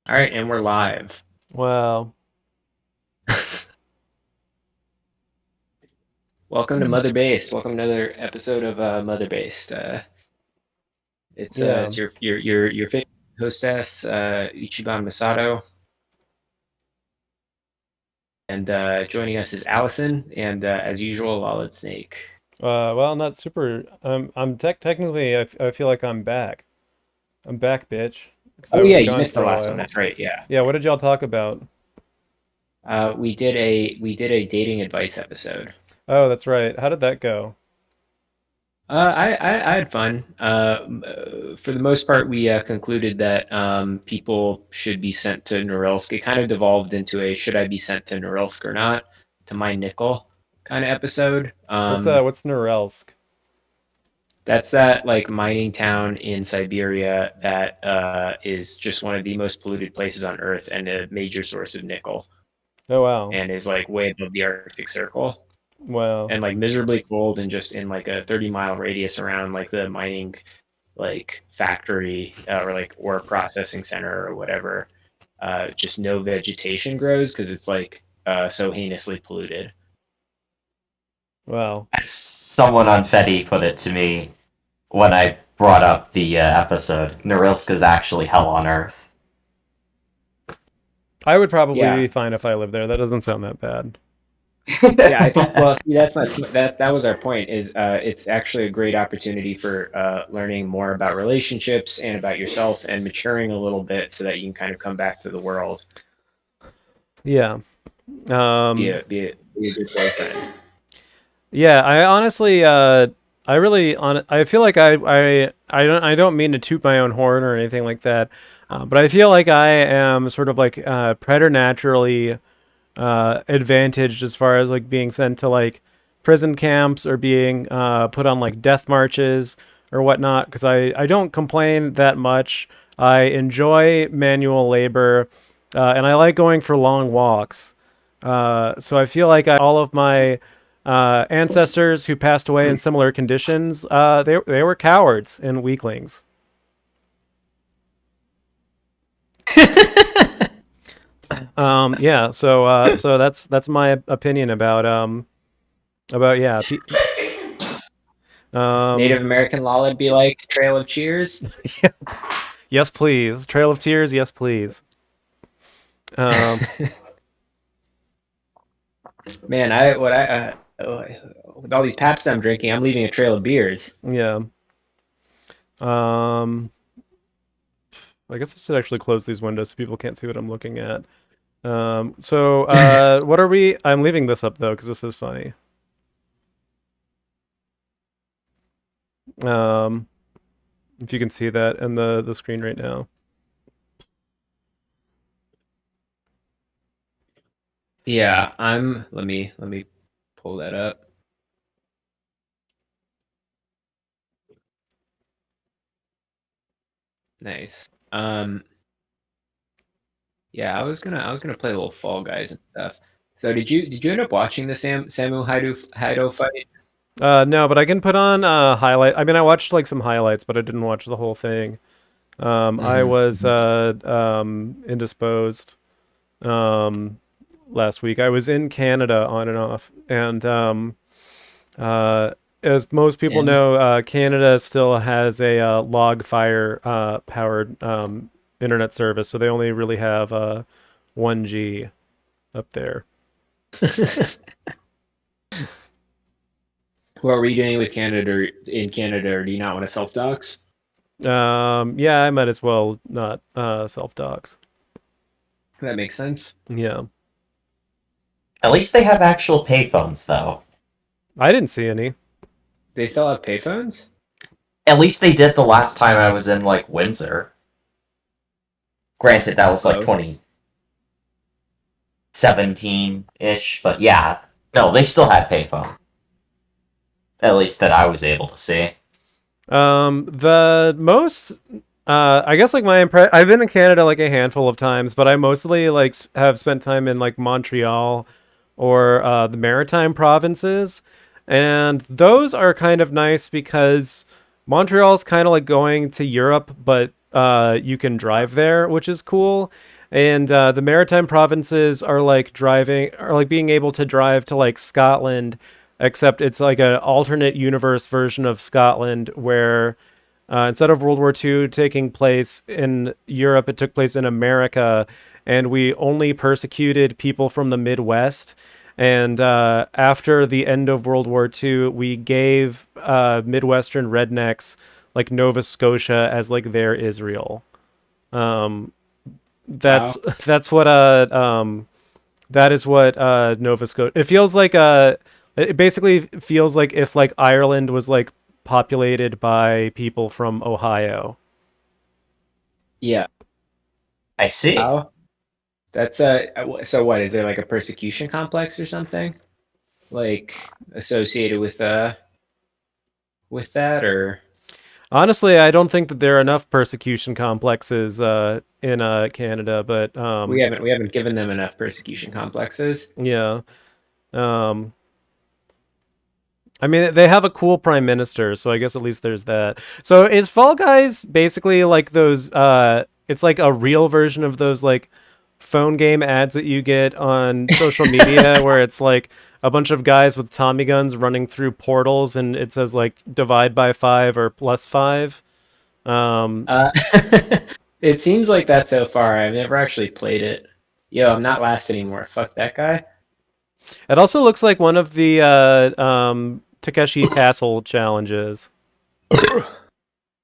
All right, and we're live. Well, Welcome to Mother Base. Welcome to another episode of Mother Base. yeah. It's your favorite hostess, Ichiban Masato, and joining us is Allison, and as usual, Solid Snake. Well, not super. I'm technically. I feel like I'm back. I'm back, bitch. Because I Oh was yeah, you gone missed for the a last one. while. That's right. Yeah, Yeah. What did y'all talk about? we did a dating advice episode. Oh, that's right. How did that go? I had fun. For the most part, we concluded that people should be sent to Norilsk. It kind of devolved into a should I be sent to Norilsk or not to my nickel kind of episode. What's Norilsk? That's that like mining town in Siberia that is just one of the most polluted places on Earth and a major source of nickel, Oh wow. and is like way above the Arctic Circle Wow. and like miserably cold and just in like a 30-mile radius around like the mining like factory or like ore processing center or whatever, just no vegetation grows because it's like so heinously polluted. Wow. As someone on Fetty put it to me when I brought up the episode, Norilsk is actually hell on earth. I would probably Yeah, be fine if I lived there. That doesn't sound that bad. yeah. I think. Well, see, that's not that was our point. Is it's actually a great opportunity for learning more about relationships and about yourself and maturing a little bit so that you can kind of come back to the world, Yeah. Um. be a good boyfriend. Yeah. I honestly. I really. I feel like I don't mean to toot my own horn or anything like that. But I feel like I am sort of like preternaturally advantaged as far as like being sent to like prison camps or being put on like death marches or whatnot because I don't complain that much. I enjoy manual labor and I like going for long walks. So I feel like all of my ancestors who passed away in similar conditions, they were cowards and weaklings. Yeah, so that's my opinion about yeah. Native Um, American law would be like Trail of Cheers. yes, please. Trail of Tears, yes, please. Um, Man, I what I with all these Paps I'm drinking, I'm leaving a trail of beers. yeah. Um, I guess I should actually close these windows so people can't see what I'm looking at. What are we? I'm leaving this up though because this is funny. Um, if you can see that in the screen right now. Yeah, I'm. Let me pull that up. Nice. Yeah, I was gonna play a little Fall Guys and stuff. So did you end up watching the Samu Haido fight? No, but I can put on highlight. I mean, I watched like some highlights, but I didn't watch the whole thing. I Mm-hmm. was indisposed last week. I was in Canada on and off, and as most people And know, Canada still has a log fire powered internet service, so they only really have 1G up there. what were you doing with Canada in Canada, or do you not want to self dox? Yeah, I might as well not self dox. That makes sense. Yeah, At least they have actual payphones, though. I didn't see any. They still have payphones? At least they did the last time I was in, like, Windsor. Granted, that was, like, Oh, 2017-ish, but yeah. No, they still had payphone. At least that I was able to see. The most, I guess like I've been in Canada like a handful of times, but I mostly like have spent time in like Montreal or the Maritime provinces, and those are kind of nice because Montreal's kind of like going to Europe, but you can drive there, which is cool. and the maritime provinces are like being able to drive to like Scotland, except it's like an alternate universe version of Scotland where instead of World War II taking place in Europe, it took place in America, and we only persecuted people from the Midwest. And after the end of World War II, we gave Midwestern rednecks like Nova Scotia as like their Israel. Um, that's Wow. that's what that is what Nova Scotia. It basically feels like if like Ireland was like populated by people from Ohio. Yeah. I see. Wow. That's so what is there like a persecution complex or something? Like associated with that or Honestly, I don't think that there are enough persecution complexes in Canada, but we haven't given them enough persecution complexes. yeah. Um, I mean, they have a cool prime minister, so I guess at least there's that. So is Fall Guys basically like those? It's like a real version of those like phone game ads that you get on social media, where it's like a bunch of guys with Tommy guns running through portals, and it says like divide by 5 or plus 5. Um, Uh, it seems like that so far. I've never actually played it. Yo, I'm not last anymore. Fuck that guy. it also looks like one of the Takeshi Castle challenges.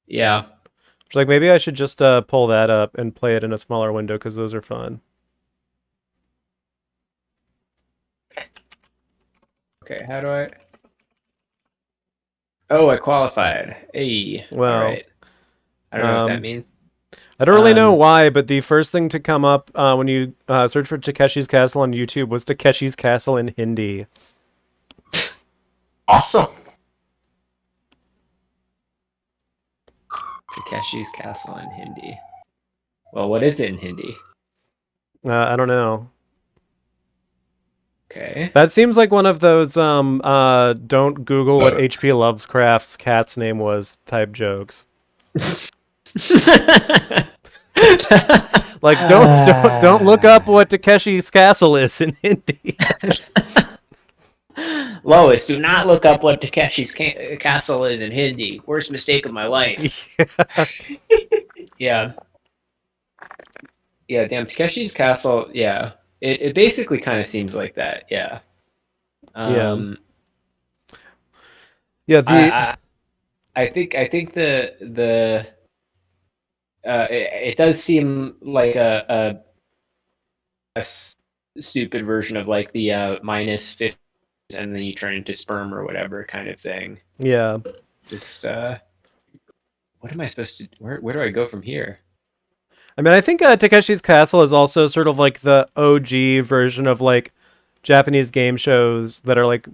Yeah. It's like maybe I should just pull that up and play it in a smaller window because those are fun. Okay, how do I? Oh, I qualified. Hey, all Well, right. I don't know what that um, means. I don't really know Um, why, but the first thing to come up when you search for Takeshi's Castle on YouTube was Takeshi's Castle in Hindi. Awesome. Takeshi's Castle in Hindi. Well, what is it in Hindi? I don't know. Okay. That seems like one of those don't Google what H.P. Lovecraft's cat's name was type jokes. Like don't look up what Takeshi's Castle is in Hindi. Lois, do not look up what Takeshi's Castle is in Hindi. Worst mistake of my life. Yeah. Yeah, damn, Takeshi's Castle, yeah. It basically kind of seems like that, yeah. Yeah. Um, Yeah, I, the I think the it does seem like stupid version of like the minus 50 and then you turn into sperm or whatever kind of thing. yeah. Just what am I supposed to? Where do I go from here? I mean, I think Takeshi's Castle is also sort of like the OG version of like Japanese game shows that are like,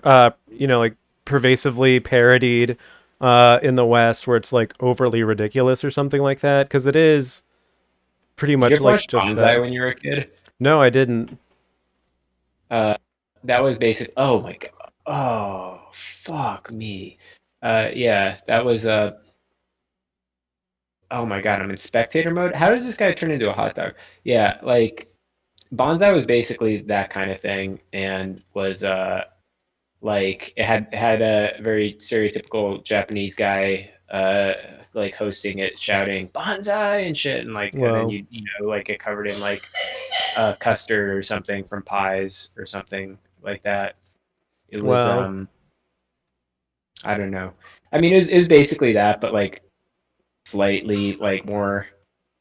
like pervasively parodied in the West, where it's like overly ridiculous or something like that. Because it is pretty Did you much ever like watch just Bonsai that. when you were a kid? No, I didn't. Uh, that was basic. Oh my god. Oh fuck me. Yeah, that was oh my god, I'm in spectator mode. How does this guy turn into a hot dog? Yeah, like Bonsai was basically that kind of thing, and was like it had a very stereotypical Japanese guy like hosting it, shouting Bonsai and shit, and like and then Well, you like get covered in like custard or something from pies or something like that. It was well, I don't know. I mean, it was basically that, but like slightly like more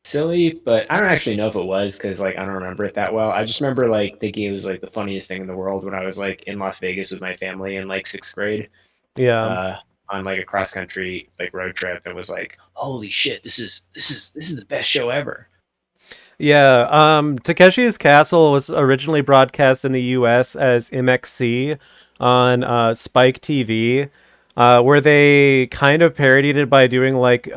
silly. But I don't actually know if it was because like I don't remember it that well. I just remember like thinking it was like the funniest thing in the world when I was like in Las Vegas with my family in like sixth grade, yeah. uh, on like a cross country like road trip, and was like, holy shit, this is the best show ever. Yeah, Takeshi's Castle was originally broadcast in the US as MXC on Spike TV, where they kind of parodied it by doing like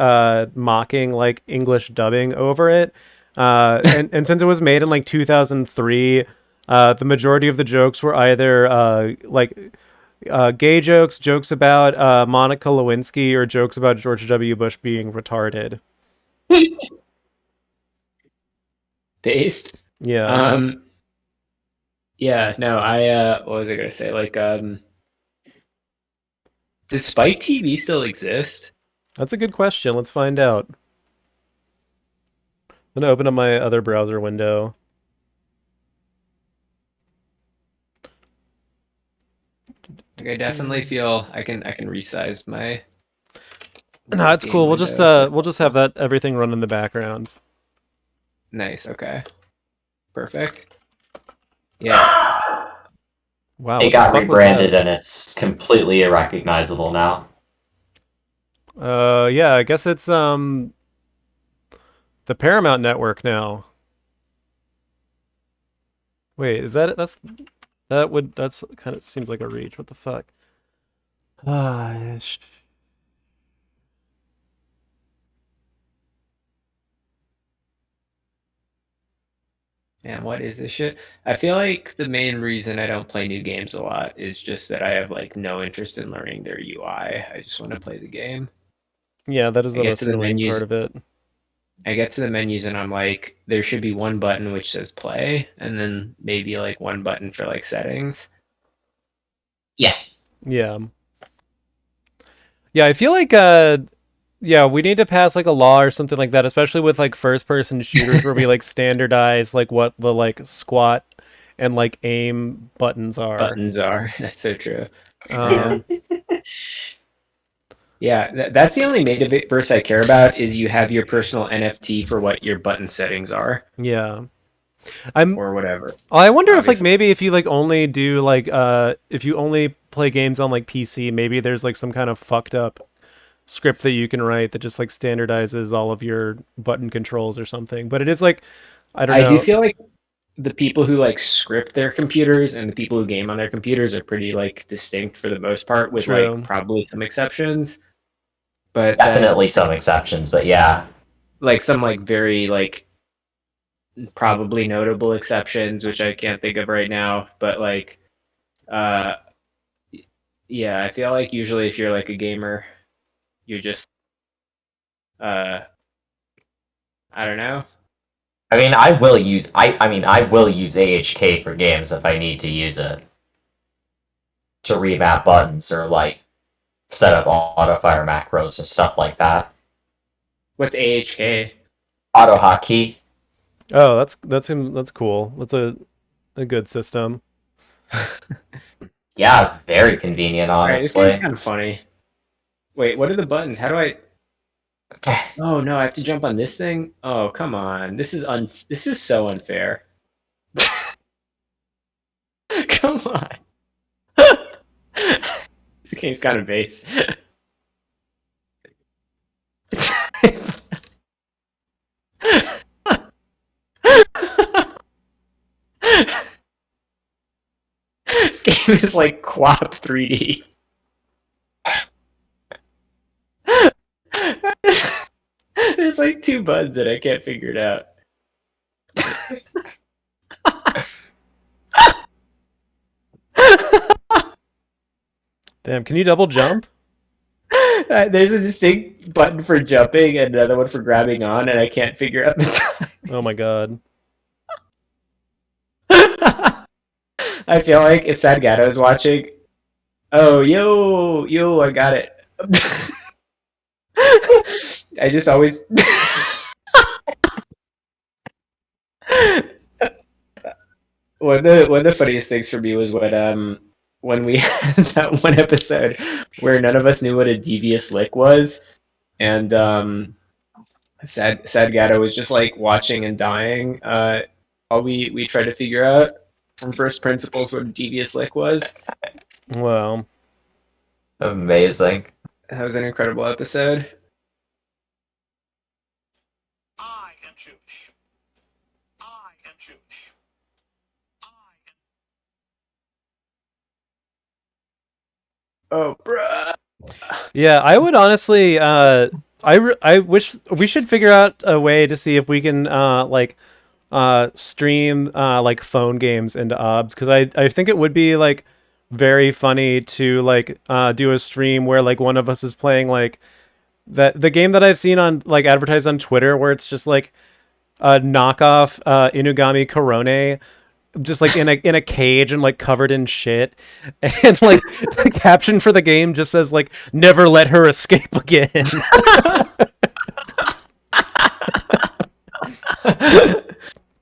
mocking like English dubbing over it. And since it was made in like 2003, the majority of the jokes were either gay jokes, jokes about Monica Lewinsky, or jokes about George W. Bush being retarded. based. Yeah, Um, yeah, no, what was I gonna say? Like, does Spike TV still exist? that's a good question. Let's find out. I'm gonna open up my other browser window. Like, I definitely feel I can resize my No, it's game cool. window if that's We'll just have helpful. that everything run in the background. Nice. Okay. Perfect. Yeah. Wow, It what the got fuck was rebranded that? and it's completely irrecognizable now. Yeah, I guess it's the Paramount Network now. Wait, is that that's kind of seems like a reach. What the fuck? Ah, Man, what is this shit? I feel like the main reason I don't play new games a lot is just that I have like no interest in learning their UI. I just want to play the game. yeah, that is I the get most to the annoying part menus. of it. I get to the menus and I'm like, there should be one button which says play, and then maybe like one button for like settings. Yeah. Yeah. Yeah, I feel like yeah, we need to pass like a law or something like that, especially with like first person shooters where we like standardize like what the like squat and like aim buttons are. Buttons are. That's so true. Yeah. Um Yeah, that's the only metaverse I care about is you have your personal NFT for what your button settings are yeah. I'm or whatever. I wonder if like Obviously. maybe if you like only do like if you only play games on like PC, maybe there's like some kind of fucked up script that you can write that just like standardizes all of your button controls or something. But it is like I don't I do know. feel like the people who like script their computers and the people who game on their computers are pretty like distinct for the most part, with like True. probably some exceptions. But then Definitely some exceptions, but yeah. like some like very like probably notable exceptions, which I can't think of right now. But like uh yeah, I feel like usually if you're like a gamer, you're just uh I don't know. I mean, I will use AHK for games if I need to use it to remap buttons or like set up auto fire macros or stuff like that. What's AHK? Auto hotkey. Oh, that's cool. That's a good system. Yeah, very convenient, Alright, this game's honestly. kind of funny. Wait, what are the buttons? How do I Oh no, I have to jump on this thing? Oh, come on. This is so unfair. Come on. This game's kind of base. This game is like QWOP 3D. There's like two buttons that I can't figure it out. Damn, can you double jump? There's a distinct button for jumping and another one for grabbing on, and I can't figure out the time. Oh my god. I feel like if Sadgato is watching, oh yo, I got it. I just always one of the funniest things for me was when we had that one episode where none of us knew what a devious lick was, and Sadgato was just like watching and dying. All we tried to figure out from first principles what a devious lick was. Well, Amazing. That was an incredible episode. I am Jewish. I am Jewish. I am. Oh, bruh. yeah, I would honestly I wish we should figure out a way to see if we can like stream like phone games into OBS because I think it would be like very funny to like do a stream where like one of us is playing like that the game that I've seen on like advertised on Twitter where it's just like knockoff Inugami Korone, just like in a cage and like covered in shit, and like the caption for the game just says like "Never let her escape again."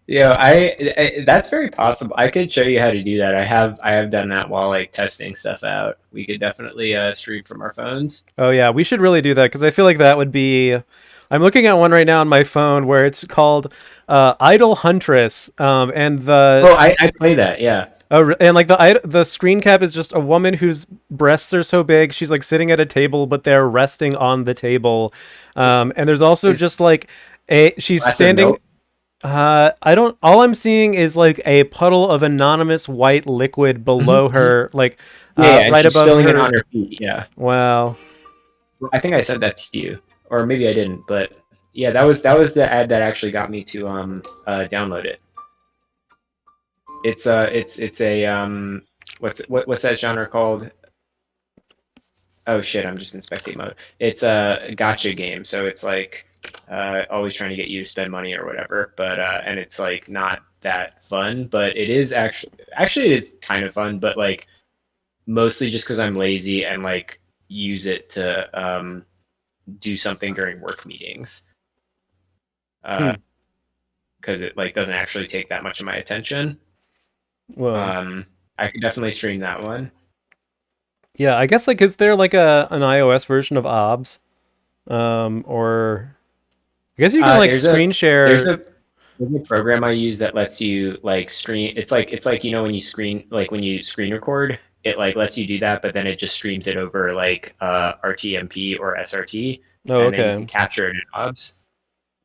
Yeah, that's very possible. I could show you how to do that. I have done that while like testing stuff out. We could definitely stream from our phones. Oh yeah, we should really do that because I feel like that would be. I'm looking at one right now on my phone where it's called Idol Huntress, and the Oh, I play that. Yeah. and like the screen cap is just a woman whose breasts are so big she's like sitting at a table, but they're resting on the table, and there's also just like she's Glass of standing. milk? I don't. All I'm seeing is like a puddle of anonymous white liquid below her, like Yeah, and right she's above spilling it her. on her feet. Yeah. Wow. I think I said that to you, or maybe I didn't. But yeah, that was the ad that actually got me to download it. It's a what's that genre called? Oh shit, I'm just in spectate mode. It's a gotcha game, so it's like always trying to get you to spend money or whatever. But and it's like not that fun, but it is actually it is kind of fun, but like mostly just because I'm lazy and like use it to do something during work meetings. Because it like doesn't actually take that much of my attention. Well, I could definitely stream that one. yeah. I guess like is there like an iOS version of OBS, or I guess you can like screen share. There's a program I use that lets you like screen. It's like when you screen record, it like lets you do that, but then it just streams it over like RTMP or SRT, Oh, and then you okay. can capture it in OBS.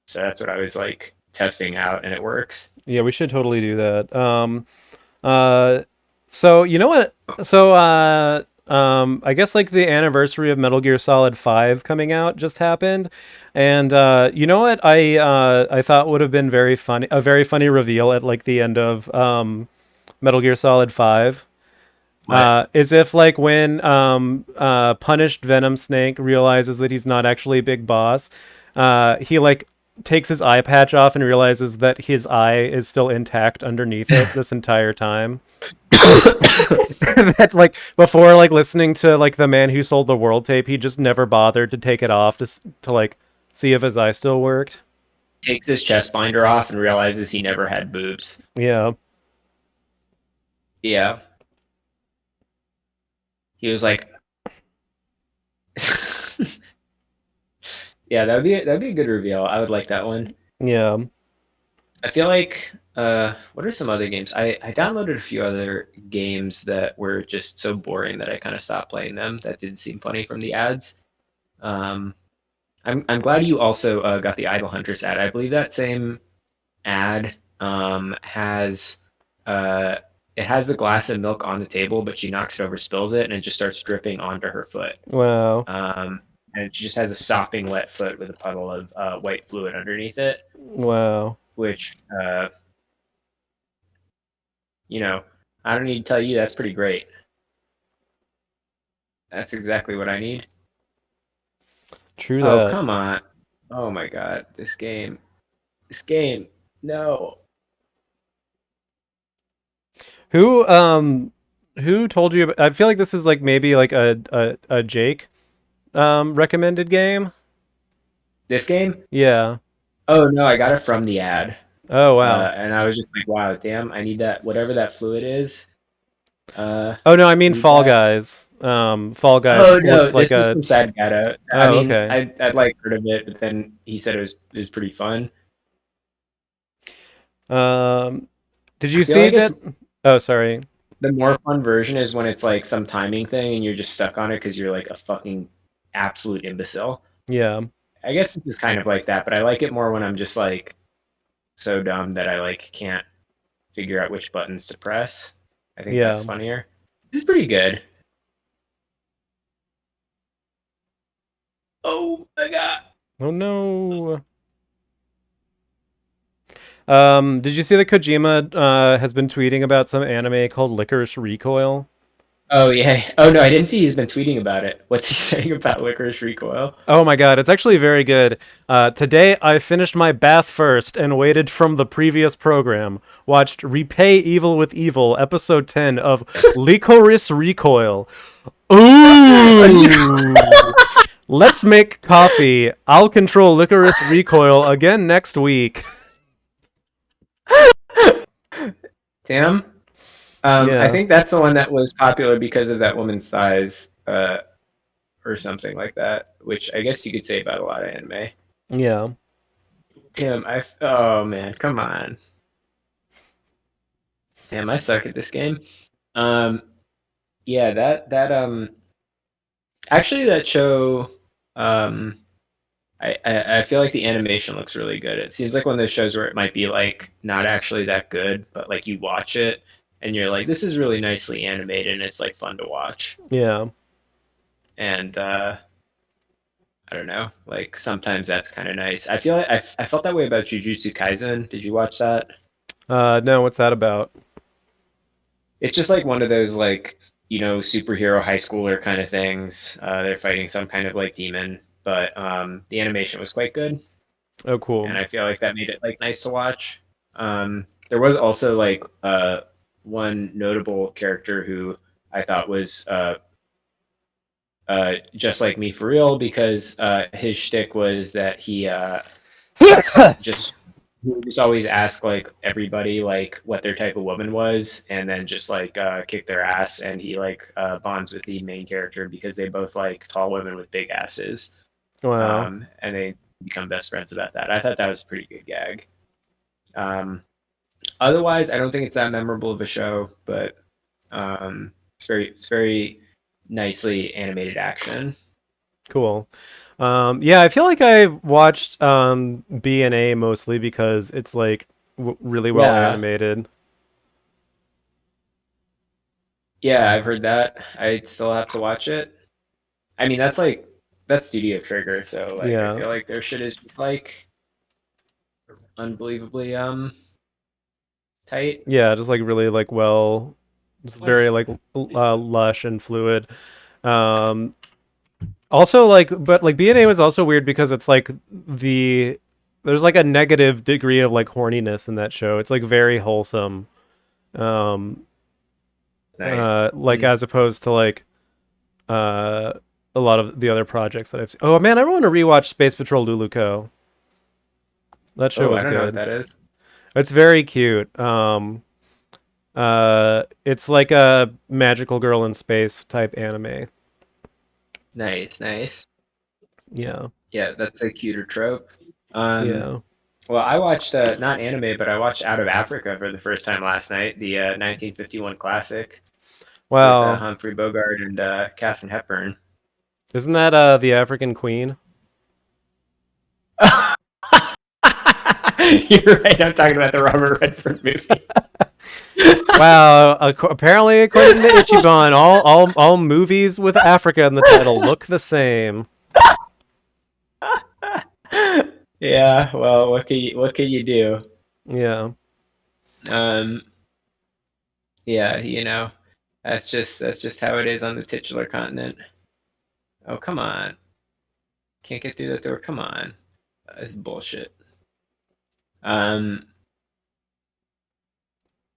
So that's what I was like testing out, and it works. Yeah, we should totally do that. So you know what? So I guess like the anniversary of Metal Gear Solid 5 coming out just happened, and you know what I thought would have been very funny, a very funny reveal at like the end of Metal Gear Solid 5. Is if like when punished Venom Snake realizes that he's not actually Big Boss, he like takes his eye patch off and realizes that his eye is still intact underneath it this entire time. That like before like listening to like the Man Who Sold the World tape, he just never bothered to take it off to like see if his eye still worked. Takes his chest binder off and realizes he never had boobs. Yeah. Yeah. He was like, yeah, that'd be a good reveal. I would like that one. Yeah. I feel like what are some other games? I downloaded a few other games that were just so boring that I kind of stopped playing them. That did seem funny from the ads. I'm glad you also got the Idol Huntress ad. I believe that same ad has it has the glass of milk on the table, but she knocks it over, spills it, and it just starts dripping onto her foot. Wow. And she just has a sopping wet foot with a puddle of white fluid underneath it. Wow. Which, I don't need to tell you, that's pretty great. That's exactly what I need. True Oh, that. come on. Oh my god, this game. No. Who told you I feel like this is like maybe like a Jake recommended game? This game? Yeah. Oh no, I got it from the ad. Oh wow. And I was just like, wow, damn, I need that, whatever that fluid is. Oh no, I mean need Fall that. Guys. Fall Guys Oh no, looks like this was a from Sad Gato. Oh, I mean, okay. I'd like heard of it, but then he said it was pretty fun. Did you I feel see like that? Oh, sorry. the more fun version is when it's like some timing thing and you're just stuck on it because you're like a fucking absolute imbecile. Yeah. I guess this is kind of like that, but I like it more when I'm just like so dumb that I like can't figure out which buttons to press. I think Yeah. that's funnier. It's pretty good. Oh my god. Oh no. Did you see that Kojima has been tweeting about some anime called Licorice Recoil? Oh yeah. Oh no, I didn't see he's been tweeting about it. What's he saying about Licorice Recoil? Oh my god, it's actually very good. Today I finished my bath first and waited from the previous program. Watched Repay Evil with Evil, episode 10 of Licorice Recoil. Ooh! Let's make coffee. I'll control Licorice Recoil again next week. Tim? Yeah. I think that's the one that was popular because of that woman's thighs, or something like that. Which I guess you could say about a lot of anime. Yeah. Tim, oh man, come on. Damn, I suck at this game. Um, yeah, actually that show, um, I feel like the animation looks really good. It seems like one of those shows where it might be like not actually that good, but like you watch it and you're like, this is really nicely animated and it's like fun to watch. Yeah. And I don't know, like sometimes that's kind of nice. I feel like I felt that way about Jujutsu Kaisen. Did you watch that? No, what's that about? It's just like one of those like superhero high schooler kind of things. They're fighting some kind of like demon, but the animation was quite good, Oh, cool. and I feel like that made it like nice to watch. There was also like one notable character who I thought was just like me for real because his shtick was that he just he would just always ask like everybody like what their type of woman was and then just like kick their ass, and he like bonds with the main character because they both like tall women with big asses. Wow. And they become best friends about that. I thought that was a pretty good gag. Otherwise I don't think it's that memorable of a show, but it's very nicely animated action. Cool. Yeah, I feel like I watched B and A mostly because it's like really well Yeah. animated. Yeah, I've heard that. I still have to watch it. I mean, that's Studio Trigger, so like Yeah. I feel like their shit is just like unbelievably tight. Yeah, just like really like well, just very like lush and fluid. Um, Also like, but like B and A was also weird because it's like there's like a negative degree of like horniness in that show. It's like very wholesome. Um, Nice. like as opposed to like uh a lot of the other projects that I've seen. Oh man, I want to rewatch Space Patrol Luluco. That show Oh, was I don't know what good. that is. It's very cute. It's like a magical girl in space type anime. Nice, nice. Yeah. Yeah, that's a cuter trope. Um, Yeah. well, I watched not anime, but I watched Out of Africa for the first time last night, the 1951 classic with Wow. Humphrey Bogart and Katharine Hepburn. Isn't that the African Queen? You're right. I'm talking about the Robert Redford movie. Wow. Apparently, according to Ichiban, all movies with Africa in the title look the same. Yeah. Well, what can you do? Yeah. Um. Yeah. That's just how it is on the titular continent. Oh, come on. Can't get through that door. Come on. That's bullshit. Um.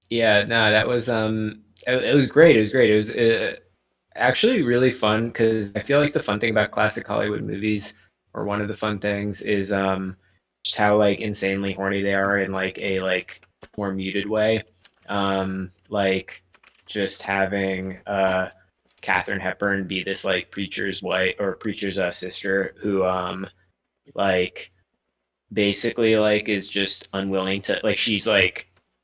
Yeah. No, that was it was great. It was great. It was actually really fun because I feel like the fun thing about classic Hollywood movies, or one of the fun things, is just how like insanely horny they are in like a like more muted way. Like just having Katharine Hepburn be this like preacher's wife or preacher's sister who like basically like is just unwilling to like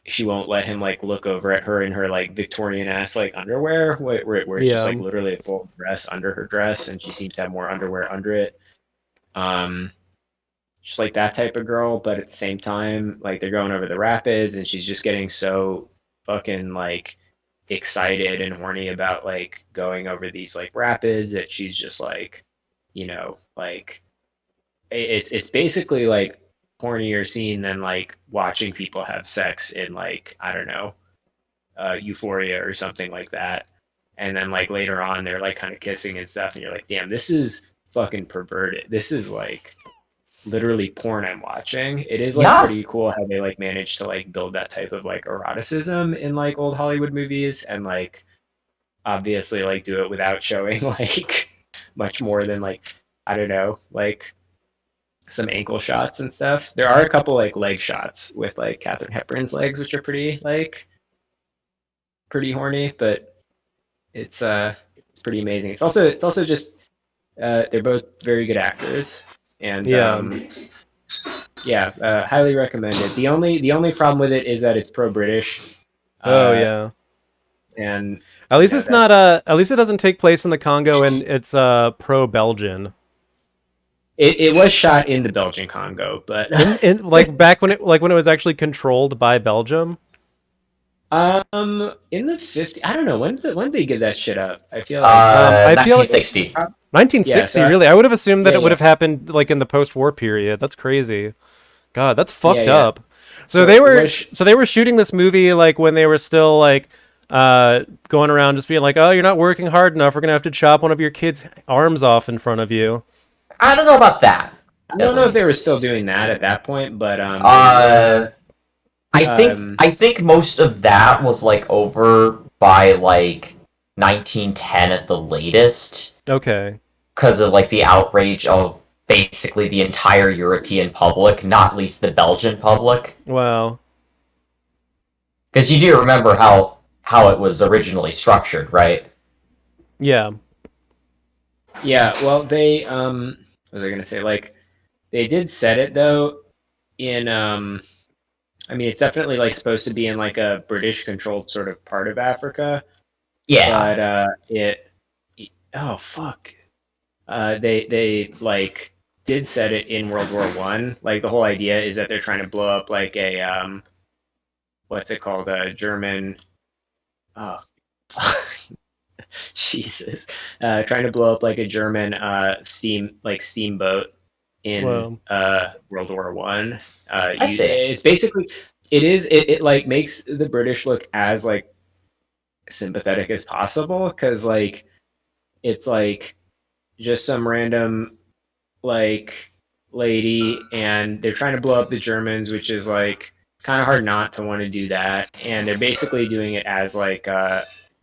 she won't let him like look over at her in her like Victorian ass like underwear where it's just Yeah. like literally a full dress under her dress and she seems to have more underwear under it. Um just like that type of girl, but at the same time like they're going over the rapids and she's just getting so fucking like excited and horny about like going over these like rapids that she's just like like it's basically like hornier scene than like watching people have sex in like I don't know Euphoria or something like that. and then like later on they're like kind of kissing and stuff, and you're like, damn, this is fucking perverted. This is like literally porn I'm watching. It is like Yeah. pretty cool how they like managed to like build that type of like eroticism in like old Hollywood movies, and like obviously like do it without showing like much more than like, I don't know, like some ankle shots and stuff. There are a couple like leg shots with like Katharine Hepburn's legs, which are pretty horny, but it's pretty amazing. It's also just they're both very good actors, and highly recommend it. The only problem with it is that it's pro British. Oh yeah. And At least yeah, it's not at least it doesn't take place in the Congo, and it's pro Belgian. it was shot in the Belgian Congo, but in like back when it was actually controlled by Belgium. in the 50s, I don't know when did they give that shit up. I feel like I feel like 1960. 1960, Yeah, so really? I would have assumed that yeah, it would yeah. have happened like in the post-war period. That's crazy. God, that's fucked Yeah, yeah. up. So So they it were was- so they were shooting this movie like when they were still like going around just being like, "Oh, you're not working hard enough. We're going to have to chop one of your kids' arms off in front of you." I don't know about that. I don't know if they were still doing that at that point, but I think most of that was like over by like 1910 at the latest, Okay. because of like the outrage of basically the entire European public, not least the Belgian public. Wow. Because you do remember how it was originally structured, right? Yeah. yeah. Well, they what was I gonna say? Like they did set it though in I mean, it's definitely like supposed to be in like a British controlled sort of part of Africa, Yeah. but oh fuck, they like did set it in World War One. Like the whole idea is that they're trying to blow up like a what's it called, a German, oh Jesus, trying to blow up like a German steamboat in Wow. World War One. I see. It's basically it like makes the British look as like sympathetic as possible, because like it's like just some random like lady, and they're trying to blow up the Germans, which is like kind of hard not to want to do that, and they're basically doing it as like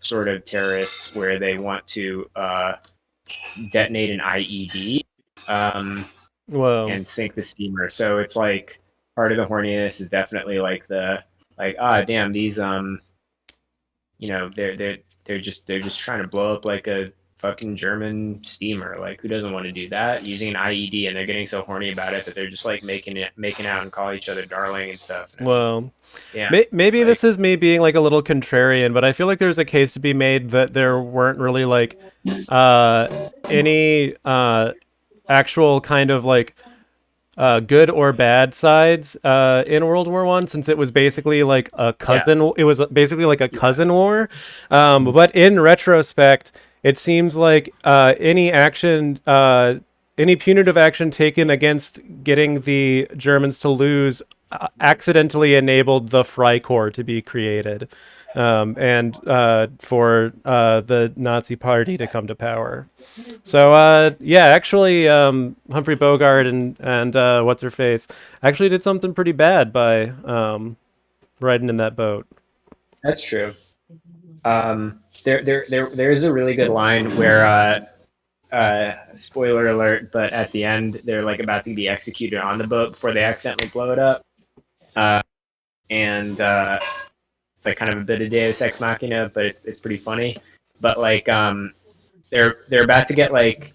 sort of terrorists, where they want to detonate an IED Wow. and sink the steamer. So it's like part of the horniness is definitely like the like, damn, these they're just trying to blow up like a fucking German steamer. Like, who doesn't want to do that using an IED? And they're getting so horny about it that they're just like making out and call each other darling and stuff. Well, Yeah, maybe like, this is me being like a little contrarian, but I feel like there's a case to be made that there weren't really like any actual kind of like good or bad sides in World War One, since it was basically like a cousin. It was basically like a cousin war. But in retrospect, it seems like any punitive action taken against getting the Germans to lose accidentally enabled the Freikorps to be created, and for the Nazi Party to come to power. So actually, Humphrey Bogart and what's her face actually did something pretty bad by riding in that boat. that's true. There is a really good line where spoiler alert, but at the end they're like about to be executed on the boat before they accidentally blow it up, and it's like kind of a bit of Deus Ex Machina, but it's pretty funny. But like they're about to get like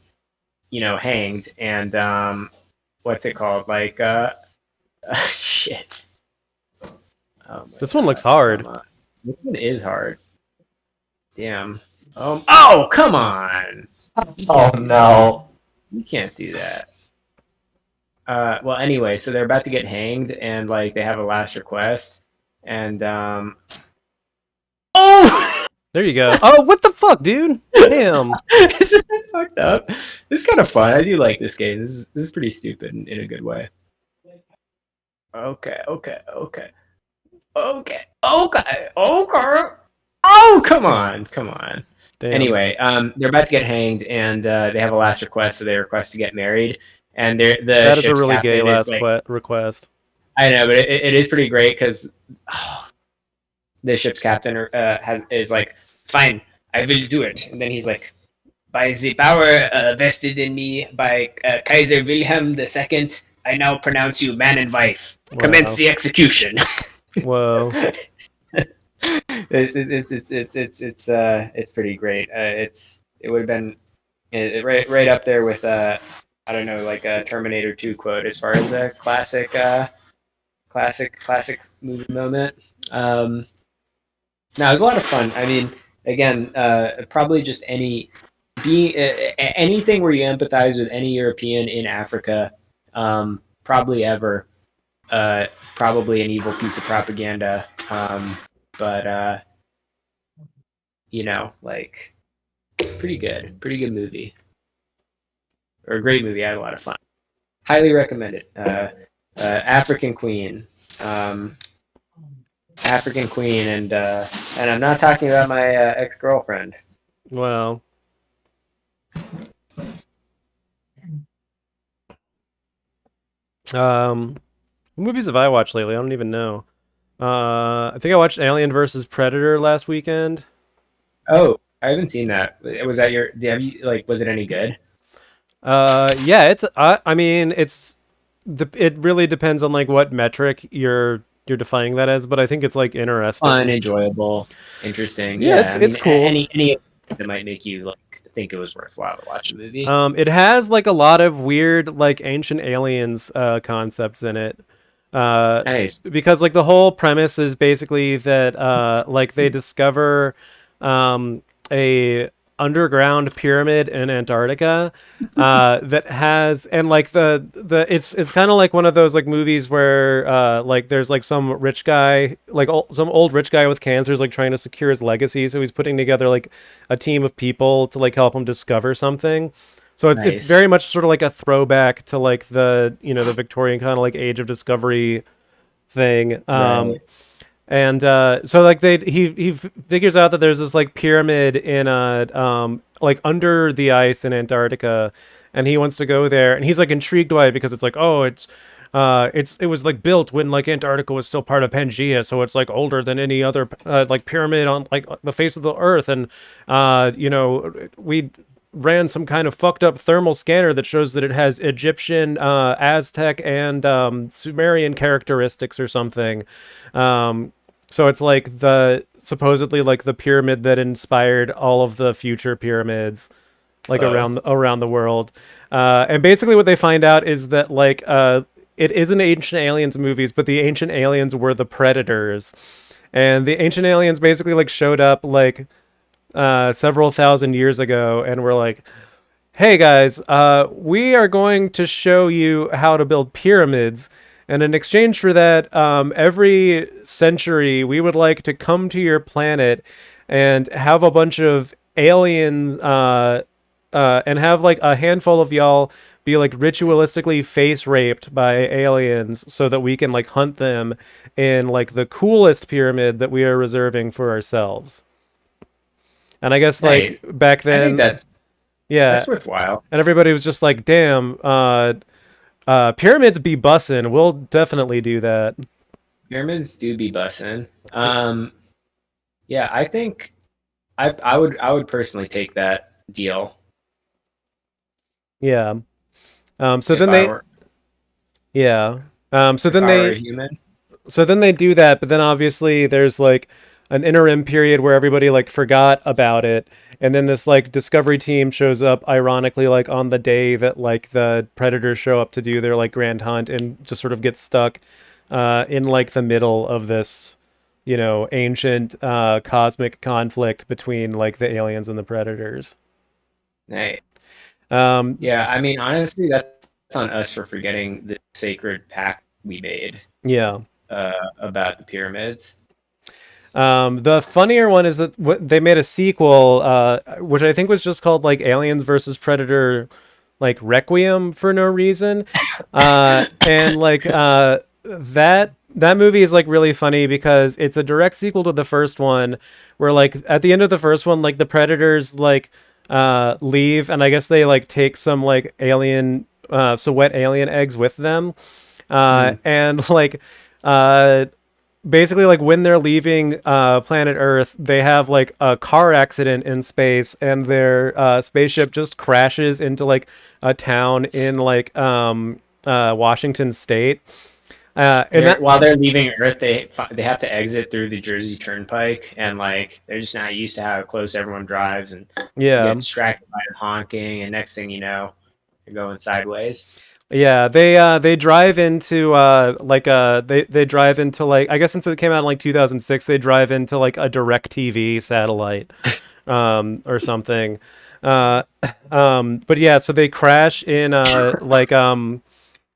hanged, and what's it called, like shit. Oh This one looks hard. This one is hard. Damn. Oh, come on. Oh no. You can't do that. Well, anyway, so they're about to get hanged, and like they have a last request, and oh, There you go. Oh, what the fuck, dude? Damn. isn't that fucked up? This is kind of fun. I do like this game. This is pretty stupid in a good way. Okay. Oh, come on. Damn. Anyway, they're about to get hanged, and they have a last request, so they request to get married. And the That is a ship's really gay captain is last like, request. I know, but it is pretty great because the ship's captain is like, fine, I will do it. And then he's like, by the power vested in me by Kaiser Wilhelm II, I now pronounce you man and wife. Commence the execution. Whoa. It's pretty great. It would have been right up there with I don't know, like a Terminator 2 quote as far as a classic movie moment. No, it was a lot of fun. I mean, again, probably just anything where you empathize with any European in Africa, probably ever. Probably an evil piece of propaganda. But like pretty good movie, or a great movie. I had a lot of fun. Highly recommend it. African Queen, and I'm not talking about my ex-girlfriend. Wow. What movies have I watched lately? I don't even know. I think I watched Alien versus Predator last weekend. Oh, I haven't seen that. Was that was it any good? Yeah, it's I mean, it really depends on like what metric you're defining that as, but I think it's like interesting. Fun, enjoyable, interesting. Yeah, it's cool. Any that might make you like think it was worthwhile to watch the movie. It has like a lot of weird like ancient aliens concepts in it. Nice. Because like the whole premise is basically that like they discover a underground pyramid in Antarctica that has, and like the it's kind of like one of those like movies where like there's like some rich guy, like some old rich guy with cancer is like trying to secure his legacy, so he's putting together like a team of people to like help him discover something. So it's Nice. it's very much sort of like a throwback to like the the Victorian kind of like Age of Discovery thing. Right. And so like he figures out that there's this like pyramid in like under the ice in Antarctica, and he wants to go there, and he's like intrigued by it because it's like, oh, it was like built when like Antarctica was still part of Pangea, so it's like older than any other like pyramid on like the face of the earth, and we ran some kind of fucked up thermal scanner that shows that it has Egyptian, Aztec, and Sumerian characteristics or something. So it's like supposedly like the pyramid that inspired all of the future pyramids, like around the world. And basically what they find out is that like it isn't Ancient Aliens movies, but the Ancient Aliens were the Predators, and the Ancient Aliens basically like showed up like several thousand years ago, and we're like, hey guys, we are going to show you how to build pyramids, and in exchange for that, every century we would like to come to your planet and have a bunch of aliens and have like a handful of y'all be like ritualistically face raped by aliens so that we can like hunt them in like the coolest pyramid that we are reserving for ourselves. And I guess like back then, I think that's worthwhile. And everybody was just like, damn, pyramids be bussin'. We'll definitely do that. Pyramids do be bussin'. Yeah, I think I would personally take that deal. Yeah. So if then I they, were, yeah. So if then I were a they, human. so then they do that, but then obviously there's like an interim period where everybody like forgot about it, and then this like discovery team shows up ironically like on the day that like the predators show up to do their like grand hunt, and just sort of get stuck in like the middle of this ancient cosmic conflict between like the aliens and the predators. Hey. Yeah, I mean, honestly, that's on us for forgetting the sacred pact we made. Yeah. About the pyramids. The funnier one is that they made a sequel, which I think was just called like Aliens versus Predator, like Requiem for no reason, and like that that movie is like really funny because it's a direct sequel to the first one, where like at the end of the first one, like the predators like leave, and I guess they like take some like alien so wet alien eggs with them, and like uh basically like when they're leaving planet Earth, they have like a car accident in space, and their spaceship just crashes into like a town in like Washington State. And that While they're leaving Earth, they have to exit through the Jersey Turnpike, and like they're just not used to how close everyone drives, and they yeah. get distracted by the honking, and next thing you know, they're going sideways. Yeah, they drive into they drive into like, I guess since it came out in like 2006, they drive into like a DirecTV satellite or something. Uh but yeah, so they crash in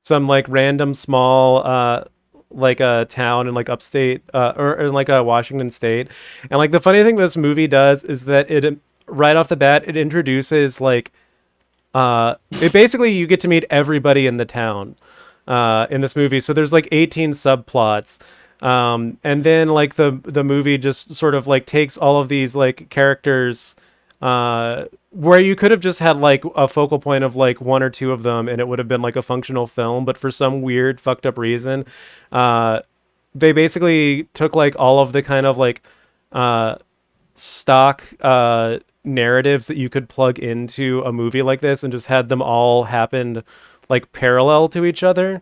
some like random small like a town in like upstate or in like a Washington state. And like the funny thing this movie does is that it right off the bat it introduces like it basically you get to meet everybody in the town in this movie. So there's like 18 subplots. And then like the movie just sort of like takes all of these like characters where you could have just had like a focal point of like one or two of them and it would have been like a functional film, but for some weird fucked up reason, they basically took like all of the kind of like stock narratives that you could plug into a movie like this and just had them all happen like parallel to each other.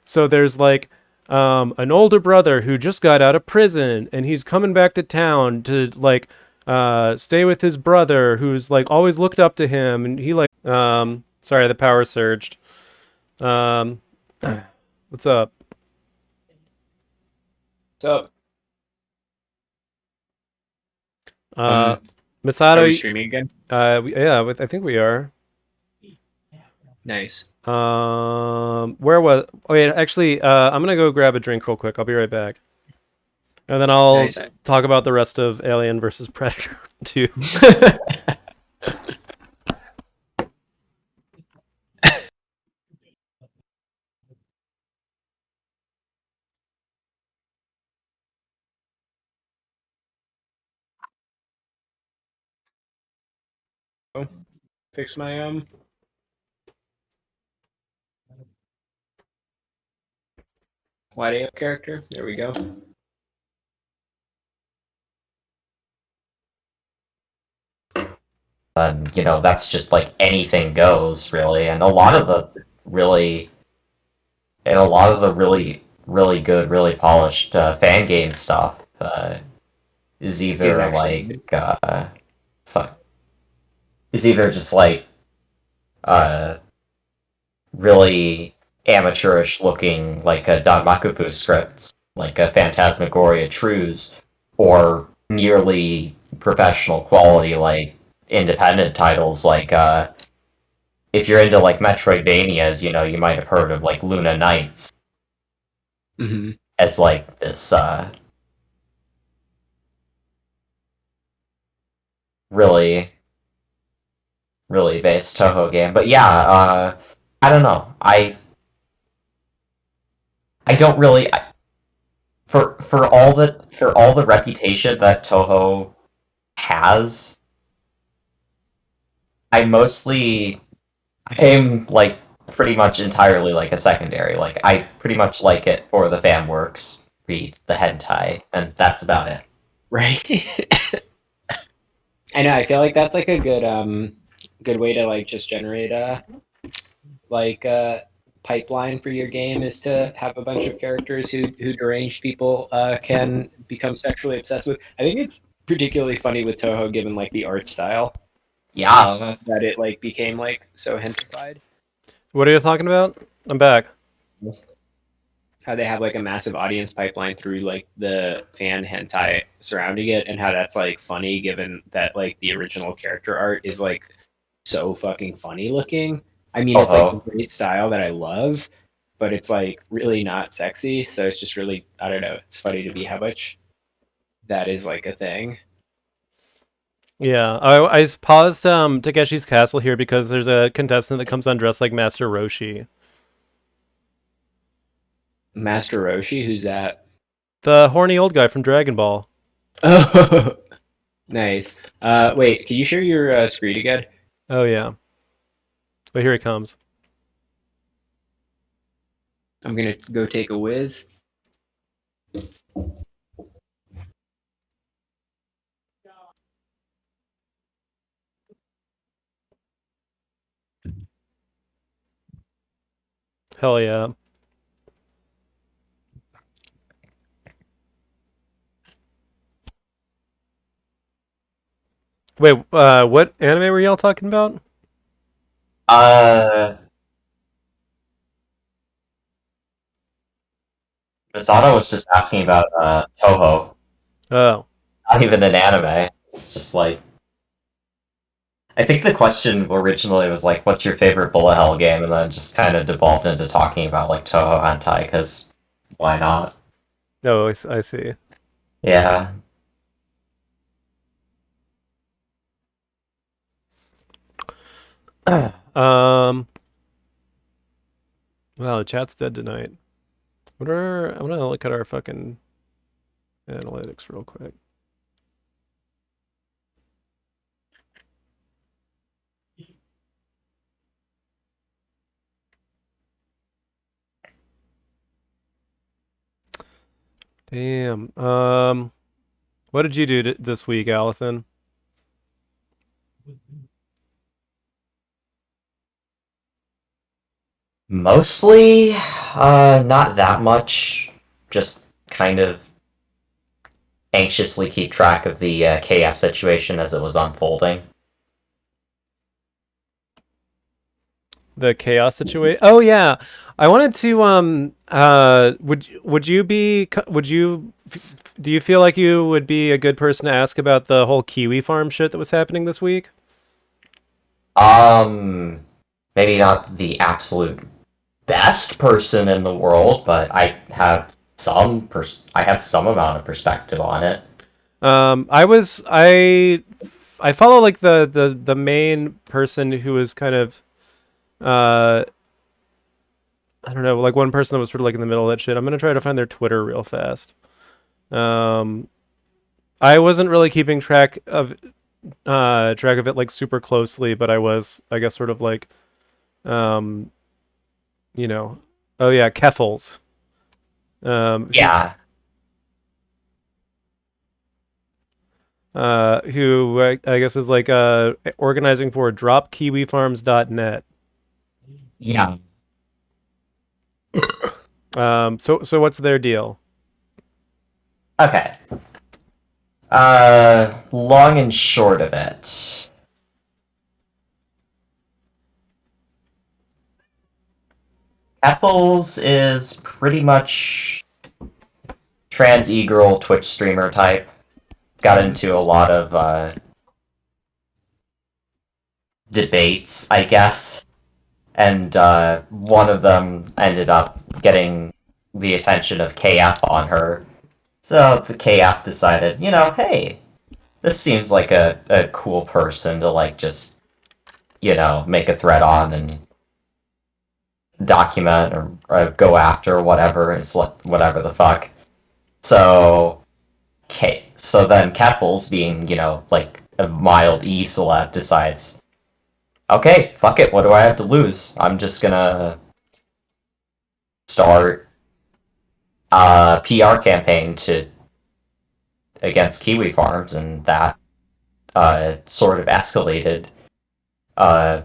So there's like an older brother who just got out of prison and he's coming back to town to like stay with his brother who's like always looked up to him, and he like sorry, the power surged. What's up? So, Uh are we Masato, streaming again? yeah, I think we are. Nice. Where was? Oh yeah, actually, I'm gonna go grab a drink real quick. I'll be right back, and then I'll Nice. talk about the rest of Alien versus Predator 2. Fix my wide AF character. There we go. You know, that's just like anything goes, really. And a lot of the really, really good, really polished fan game stuff is Is either actually like, fuck, is either just like really amateurish looking, like a Danmakufu scripts, like a Phantasmagoria Trues, or nearly professional quality, like independent titles, like if you're into like Metroidvanias, you know, you might have heard of like Luna Knights Mm-hmm. as like this really really based Toho game. But yeah, I don't know. I don't really for all the reputation that Toho has, I'm like pretty much entirely like a secondary. Like I pretty much like it for the fan works, read the hentai, and that's about it. Right. I know. I feel like that's like a good way to like just generate a pipeline for your game, is to have a bunch of characters who deranged people can become sexually obsessed with. I think it's particularly funny with Toho, given like the art style, Yeah. that it like became like so hentai. What are you talking about? I'm back. How they have like a massive audience pipeline through like the fan hentai surrounding it, and how that's like funny given that like the original character art is like so fucking funny looking. I mean, it's like a great style that I love, but it's like really not sexy. So it's just really, I don't know. It's funny to me how much that is like a thing. Yeah, I paused Takeshi's Castle here because there's a contestant that comes on dressed like Master Roshi. Master Roshi, who's that? The horny old guy from Dragon Ball. Oh, nice. Wait, can you share your screen again? Oh yeah. But here he comes. I'm gonna go take a whiz. Hell yeah. Wait, what anime were y'all talking about? Uh, Misato was just asking about Toho. Oh. Not even an anime. It's just like I think the question originally was like, "What's your favorite bullet hell game?" and then just kind of devolved into talking about like Toho hentai because why not? Oh, I see. Yeah. um. Wow, the chat's dead tonight. I'm gonna look at our fucking analytics real quick. Damn. What did you do this week, Allison? Mostly, not that much. Just kind of anxiously keep track of the KF situation as it was unfolding. The chaos situation. Oh yeah, I wanted to. Would you be? Would you? Do you feel like you would be a good person to ask about the whole kiwi farm shit that was happening this week? Maybe not the absolute best person in the world, but I have I have some amount of perspective on it. I follow like the main person who was kind of I don't know, like one person that was sort of like in the middle of that shit. I'm gonna try to find their Twitter real fast. I wasn't really keeping track of it like super closely, but I was, I guess, sort of like, um, you know, oh yeah, Keffels. Yeah. Who I guess is like organizing for dropkiwifarms.net. Yeah. So what's their deal? Okay. Long and short of it. Apples is pretty much trans e-girl Twitch streamer type. Got into a lot of debates, I guess. And one of them ended up getting the attention of KF on her. So the KF decided, hey, this seems like a cool person to like just, make a thread on and document or go after or whatever, and select whatever the fuck. So so then Keffels, being, like a mild E celeb, decides, okay, fuck it, what do I have to lose? I'm just gonna start a PR campaign against Kiwi Farms, and that sort of escalated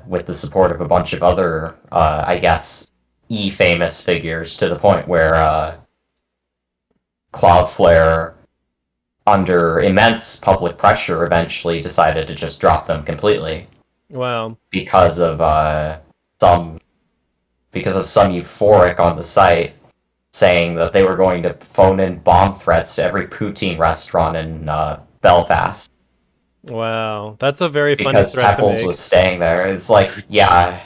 with the support of a bunch of other, I guess, E-famous figures, to the point where Cloudflare, under immense public pressure, eventually decided to just drop them completely. Wow. Because of some euphoric on the site saying that they were going to phone in bomb threats to every poutine restaurant in Belfast. Wow, that's a very funny Because threat to Heppels make. was staying there. It's like, yeah.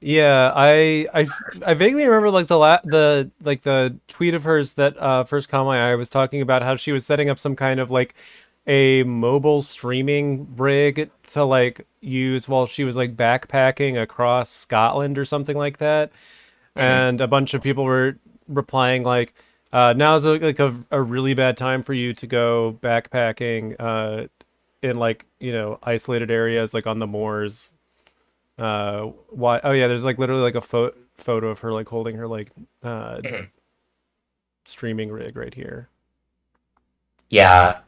Yeah, I vaguely remember like the tweet of hers that first caught my eye was talking about how she was setting up some kind of like a mobile streaming rig to like use while she was like backpacking across Scotland or something like that. and a bunch of people were replying like, now's a really bad time for you to go backpacking in like, you know, isolated areas like on the moors. Why? Oh yeah, there's like literally like a photo of her like holding her like streaming rig right here. Yeah.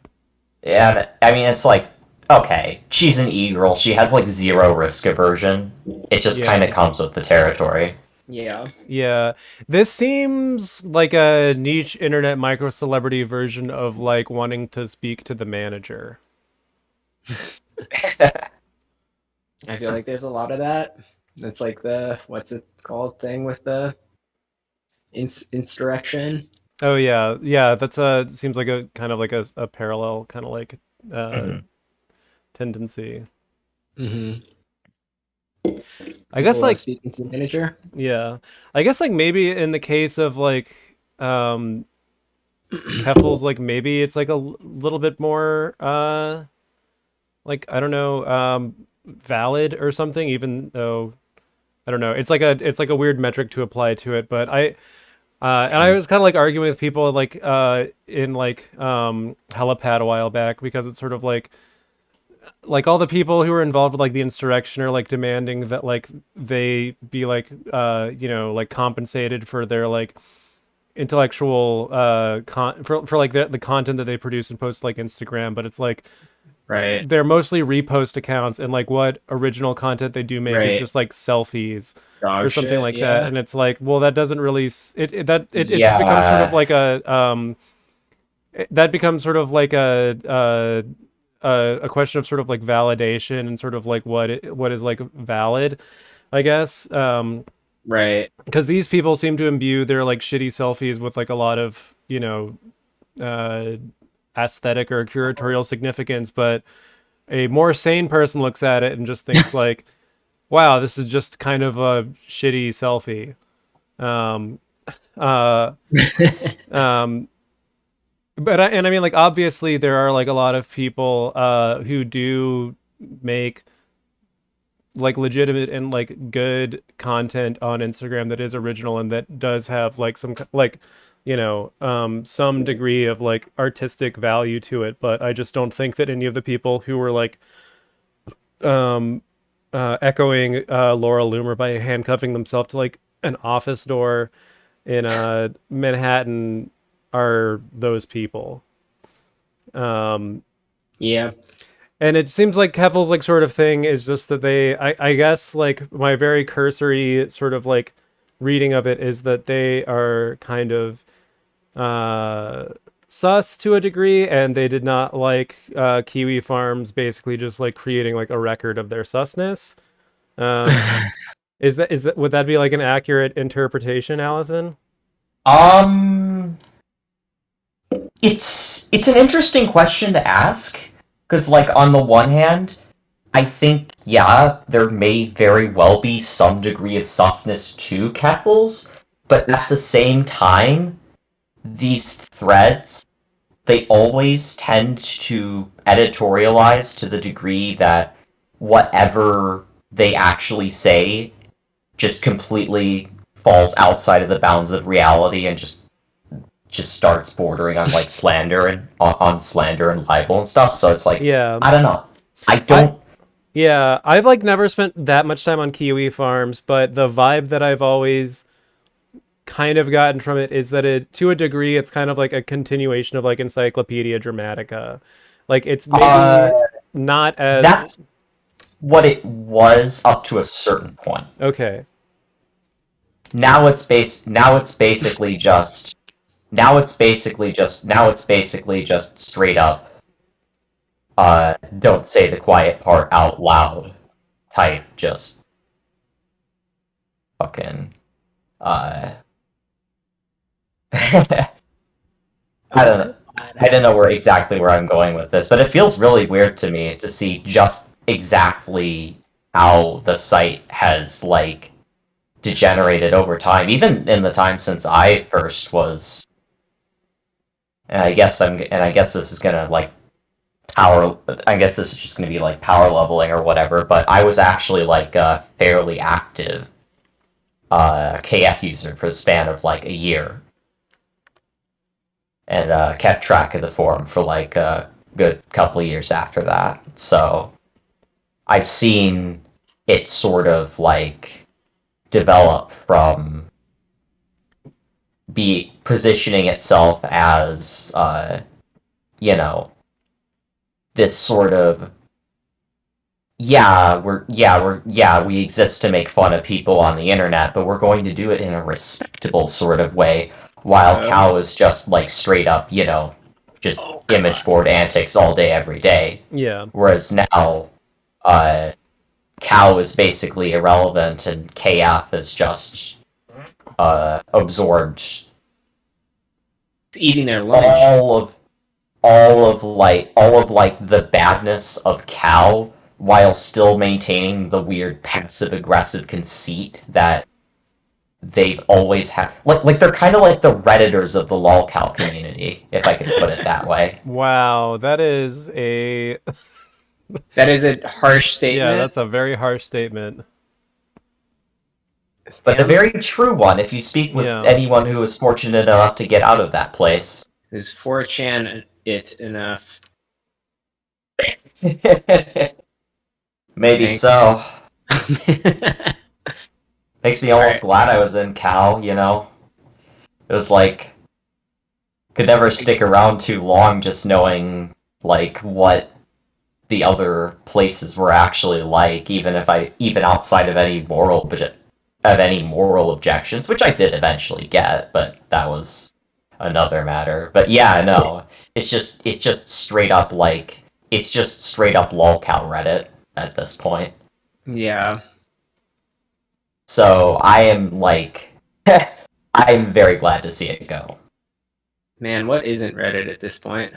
Yeah, I mean, it's like, okay, she's an e-girl. She has like zero risk aversion. It just kind of comes with the territory. Yeah. Yeah, this seems like a niche internet micro celebrity version of like wanting to speak to the manager. I feel like there's a lot of that. That's like the what's it called thing with the insurrection. Oh yeah, that's seems like a kind of like a parallel kind of like tendency. Mm-hmm. I guess like speaking to the manager. yeah, I guess like maybe in the case of like Keffel's, like maybe it's like a little bit more like I don't know valid or something, even though I don't know, it's like a weird metric to apply to it. But and I was kind of like arguing with people like in like Helipad a while back, because it's sort of like all the people who were involved with like the insurrection are like demanding that like they be like you know, like compensated for their like intellectual for like the content that they produce and post to, like Instagram. But it's like Right. they're mostly repost accounts, and like what original content they do make is just like selfies or something like that. And it's like, well, that doesn't really it becomes sort of like a that becomes sort of like a question of sort of like validation and sort of like what is like valid, I guess. Right. Because these people seem to imbue their like shitty selfies with like a lot of, you know, aesthetic or curatorial significance, but a more sane person looks at it and just thinks like, wow, this is just kind of a shitty selfie. But I mean, like, obviously there are like a lot of people who do make like legitimate and like good content on Instagram that is original and that does have like some like, you know, some degree of like artistic value to it. But I just don't think that any of the people who were like echoing Laura Loomer by handcuffing themselves to like an office door in Manhattan are those people. Yeah. And it seems like Heffel's like sort of thing is just that I guess like my very cursory sort of like reading of it is that they are kind of sus to a degree, and they did not like Kiwi Farms basically just like creating like a record of their susness. Is that would that be like an accurate interpretation, Allison? It's an interesting question to ask, because like on the one hand, I think yeah, there may very well be some degree of susness to Keppels, but at the same time, these threads, they always tend to editorialize to the degree that whatever they actually say just completely falls outside of the bounds of reality and just starts bordering on like slander and on slander and libel and stuff. So it's like, yeah, I don't know. I've like never spent that much time on Kiwi Farms, but the vibe that I've always kind of gotten from it is that it, to a degree, it's kind of like a continuation of like Encyclopedia Dramatica. Like it's maybe not as that's what it was up to a certain point. Okay. Now it's basically just straight up don't say the quiet part out loud type, just fucking I don't know exactly where I'm going with this, but it feels really weird to me to see just exactly how the site has like degenerated over time, even in the time since I first was. And I guess this is gonna like I guess this is just gonna be like power leveling or whatever. But I was actually like fairly active KF user for the span of like a year, and kept track of the forum for like a good couple of years after that. So I've seen it sort of like develop from be positioning itself as this sort of we exist to make fun of people on the internet, but we're going to do it in a respectable sort of way, while Cow is just like straight up, just image board antics all day, every day. Yeah. Whereas now, Cow is basically irrelevant, and KF is just absorbed eating their lunch. all of the badness of Cow, while still maintaining the weird passive aggressive conceit that they've always had. Like they're kind of like the Redditors of the lolcow community, if I can put it that way. Wow, that is a That is a harsh statement. yeah, that's a very harsh statement. But a very true one if you speak with anyone who was fortunate enough to get out of that place. Is 4chan it enough? Maybe so. Makes me almost glad I was in Cal, It was like, could never stick around too long just knowing, like, what the other places were actually like, even outside of any moral objections, which I did eventually get, but that was another matter. But yeah, no, it's just straight up like, it's just straight up lolcow Reddit at this point. Yeah. So I am like, I'm very glad to see it go. Man, what isn't Reddit at this point?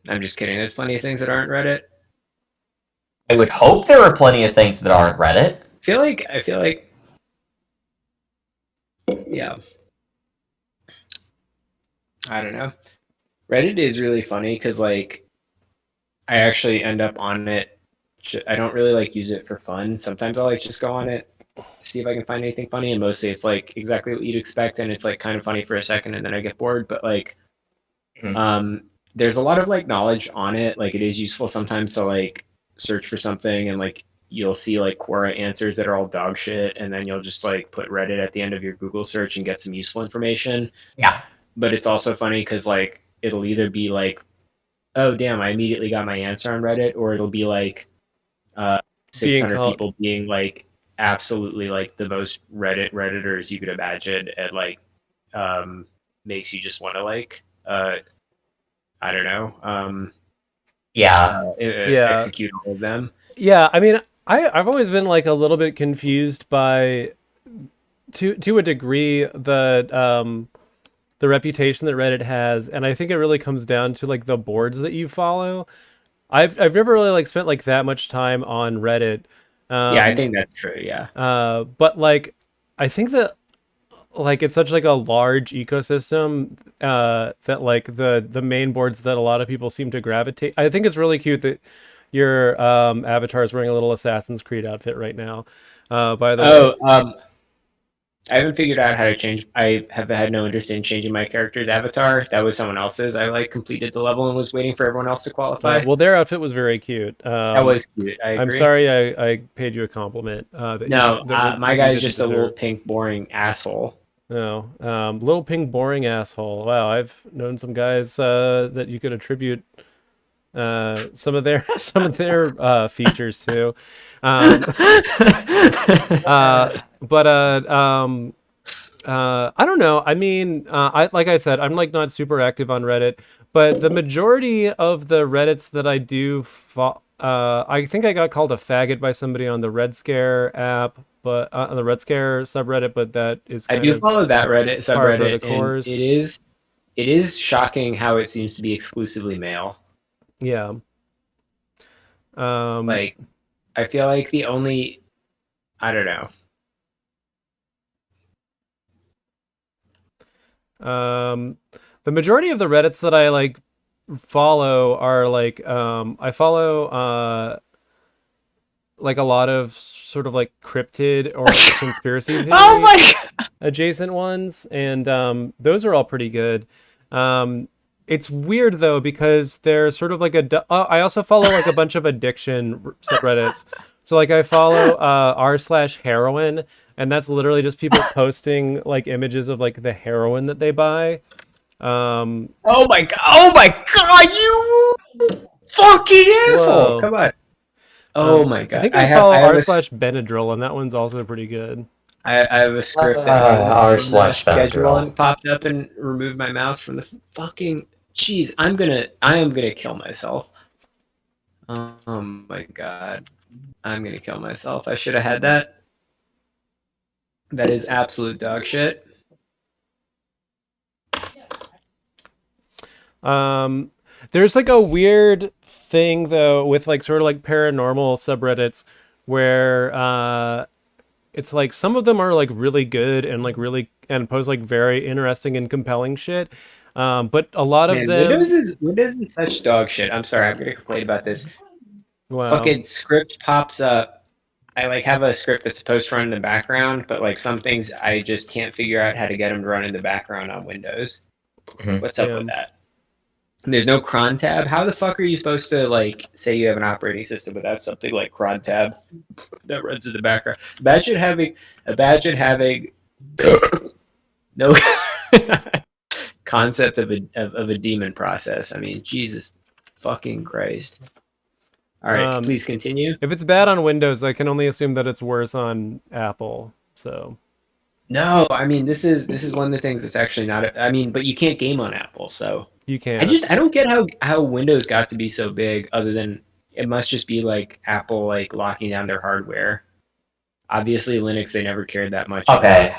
I'm just kidding. There's plenty of things that aren't Reddit. I would hope there are plenty of things that aren't Reddit. I feel like yeah. I don't know. Reddit is really funny because, like, I actually end up on it. I don't really, like, use it for fun. Sometimes I'll, like, just go on it, see if I can find anything funny, and mostly it's, like, exactly what you'd expect, and it's, like, kind of funny for a second, and then I get bored. But, like, there's a lot of, like, knowledge on it. Like, it is useful sometimes to, like, search for something, and, like, you'll see, like, Quora answers that are all dog shit, and then you'll just, like, put Reddit at the end of your Google search and get some useful information. Yeah. But it's also funny because, like, it'll either be like, oh, damn, I immediately got my answer on Reddit, or it'll be like 600 people being, like, absolutely, like, the most Redditors you could imagine, and, like, makes you just want to, like, I don't know, execute all of them. Yeah, I mean, I've always been, like, a little bit confused by, to a degree, the reputation that Reddit has, and I think it really comes down to, like, the boards that you follow. I've never really, like, spent, like, that much time on Reddit. Yeah, I think that's true. Yeah. But, like, I think that, like, it's such, like, a large ecosystem that, like, the main boards that a lot of people seem to gravitate. I think it's really cute that your avatar is wearing a little Assassin's Creed outfit right now. By the way. I haven't figured out how to change. I have had no interest in changing my character's avatar. That was someone else's. I, like, completed the level and was waiting for everyone else to qualify. Well, their outfit was very cute. That was cute. I agree. I'm sorry I paid you a compliment. My guy's just a little pink, boring asshole. No, little pink, boring asshole. Wow, I've known some guys that you could attribute some of their features to. But I don't know. I mean, like I said, I'm, like, not super active on Reddit, but the majority of the Reddits that I do, I think I got called a faggot by somebody on the Red Scare app, but on the Red Scare subreddit. But that is I do follow that Reddit subreddit. Of course, it is shocking how it seems to be exclusively male. Yeah. Like, I feel like the only, I don't know. The majority of the Reddits that I, like, follow are, like, I follow like a lot of sort of like cryptid or conspiracy theory Oh my god! adjacent ones, and those are all pretty good. It's weird though because they're sort of like I also follow like a bunch of addiction subreddits. So like I follow r/heroin, and that's literally just people posting like images of like the heroin that they buy. Oh my god! Oh my god! You fucking asshole! Whoa. Come on! Oh my I god! think I follow I have r/Benadryl, and that one's also pretty good. I have a script that comes R from the slash schedule Benadryl. and popped up and removed my mouse from the fucking. Jeez, I am gonna kill myself. Oh my god, I'm gonna kill myself. I should have had that. That is absolute dog shit. There's like a weird thing though with like sort of like paranormal subreddits where it's like some of them are like really good and like really and post like very interesting and compelling shit. But a lot of Man, them, Windows is such dog shit. I'm sorry, I'm gonna complain about this. wow. Fucking script pops up. I like have a script that's supposed to run in the background, but like some things I just can't figure out how to get them to run in the background on Windows. Mhm. What's up with that? And there's no cron tab. How the fuck are you supposed to like say you have an operating system without something like cron tab that runs in the background? Imagine having no concept of a daemon process. I mean, Jesus fucking Christ. All right, please continue. If it's bad on Windows, I can only assume that it's worse on Apple. So No, I mean this is one of the things that's actually not. I mean, but you can't game on Apple, so you can't. I don't get how Windows got to be so big. Other than it must just be like Apple like locking down their hardware. Obviously, Linux they never cared that much Okay, about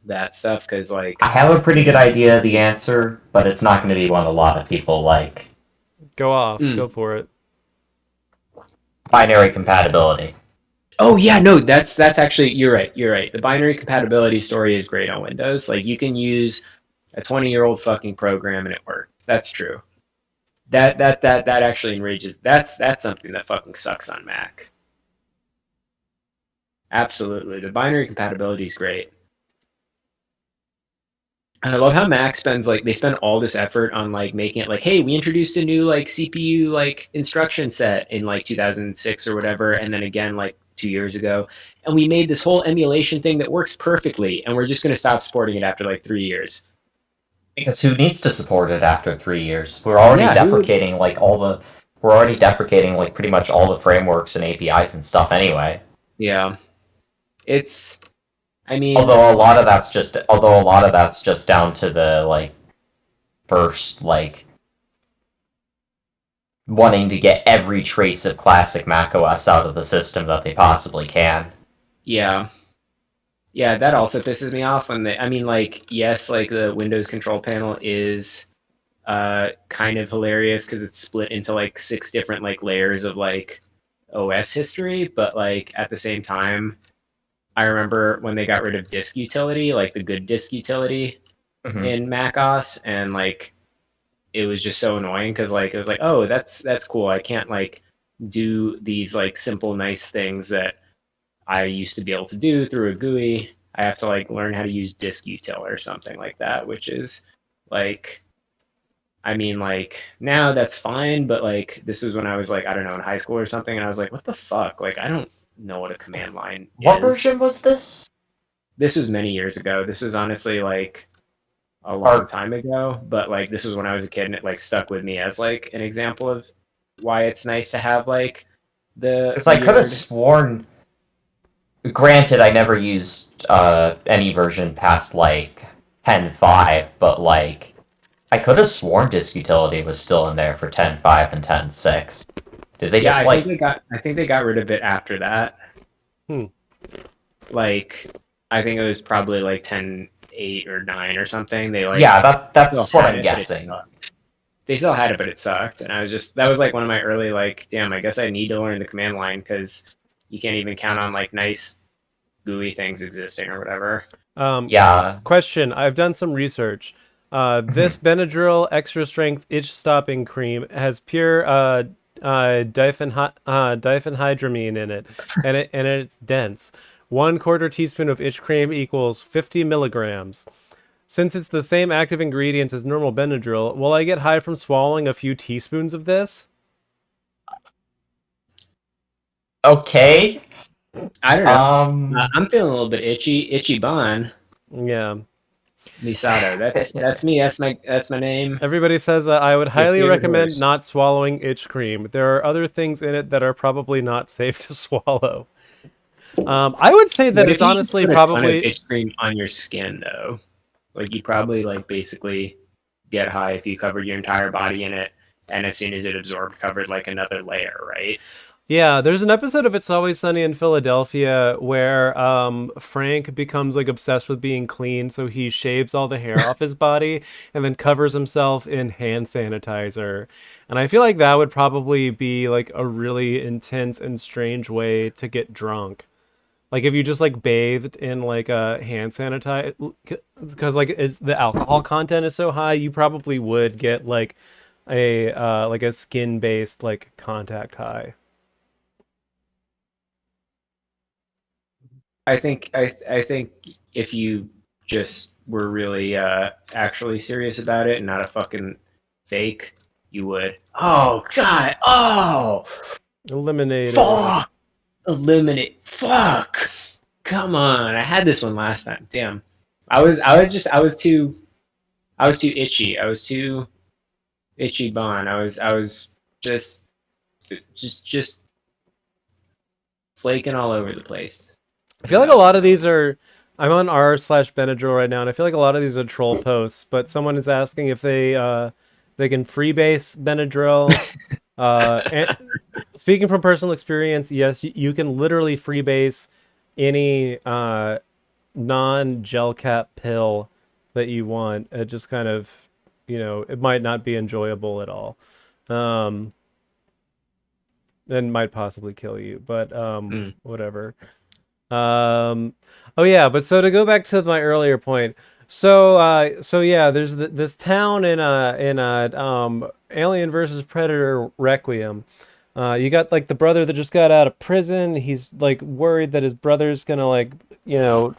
that stuff because like I have a pretty good idea of the answer, but it's not going to be one a lot of people like. Go off. Mm. Go for it. Binary compatibility. oh yeah no that's actually you're right. The binary compatibility story is great on Windows. Like you can use a 20-year-old fucking program and it works. That's true. That actually enrages. That's something that fucking sucks on Mac. Absolutely, the binary compatibility is great. I love how Mac they spend all this effort on like making it like, hey, we introduced a new like CPU like instruction set in like 2006 or whatever, and then again like 2 years ago, and we made this whole emulation thing that works perfectly, and we're just gonna stop supporting it after like 3 years. Because who needs to support it after 3 years? We're already deprecating like we're already deprecating like pretty much all the frameworks and APIs and stuff anyway. Yeah, it's. I mean, Although a lot of that's just down to the like first like wanting to get every trace of classic macOS out of the system that they possibly can. yeah. Yeah, that also pisses me off when I mean, like, yes, like the Windows control panel is kind of hilarious because it's split into like 6 different like layers of like OS history, but like at the same time, I remember when they got rid of disk utility, like the good disk utility in macOS, and like it was just so annoying because like it was like, oh, that's cool. I can't like do these like simple nice things that I used to be able to do through a GUI. I have to like learn how to use disk util or something like that, which is like, I mean, like now that's fine, but like this was when I was like, I don't know, in high school or something, and I was like, what the fuck? Like I don't know what a command line What is. version was this? This was many years ago. This was honestly like a long time ago, but like this was when I was a kid, and it like stuck with me as like an example of why it's nice to have like the. Because I could have sworn. Granted, I never used any version past like 10.5, but like I could have sworn disk utility was still in there for 10.5 and 10.6. Did they just like? I think they got rid of it after that. Like, I think it was probably like 10.8 or 9 or something. They like that's what I'm guessing. They still had it, but it sucked, and I was just that was like one of my early like, damn, I guess I need to learn the command line because you can't even count on like nice GUI things existing or whatever. Yeah. Question: I've done some research. This Benadryl extra strength itch stopping cream has pure diphenhydramine in it, and it's dense. 1/4 teaspoon of itch cream equals 50 milligrams. Since it's the same active ingredients as normal Benadryl, will I get high from swallowing a few teaspoons of this? Okay. I don't know. Um. I'm feeling a little bit itchy. Itchy Bon. Yeah. Misato. That's me. That's my name. Everybody says I would highly favorite recommend horse. not swallowing itch cream. There are other things in it that are probably not safe to swallow. I would say that But it's if you honestly put a ton of probably itch cream on your skin, though, like you probably like basically get high if you covered your entire body in it, and as soon as it absorbed, covered like another layer, right? yeah. There's an episode of It's Always Sunny in Philadelphia where Frank becomes like obsessed with being clean, so he shaves all the hair off his body and then covers himself in hand sanitizer. And I feel like that would probably be like a really intense and strange way to get drunk. Like if you just like bathed in like a hand sanitizer, because like it's the alcohol content is so high, you probably would get like a skin based like contact high. I think if you just were really actually serious about it and not a fucking fake, you would. Oh God! Oh Eliminated. fuck! Eliminate! Fuck! Come on! I had this one last time. Damn. I was too itchy. I was too itchy Bon. I was just flaking all over the place. I feel like a lot of these are. I'm on r/Benadryl right now, and I feel like a lot of these are troll posts. But someone is asking if they can freebase Benadryl. And speaking from personal experience, yes, you can literally freebase any non-gel cap pill that you want. It just kind of, it might not be enjoyable at all. And might possibly kill you, but whatever. Oh yeah, but so to go back to my earlier point, so yeah, there's this town in Alien versus Predator Requiem. You got like the brother that just got out of prison. He's like worried that his brother's gonna like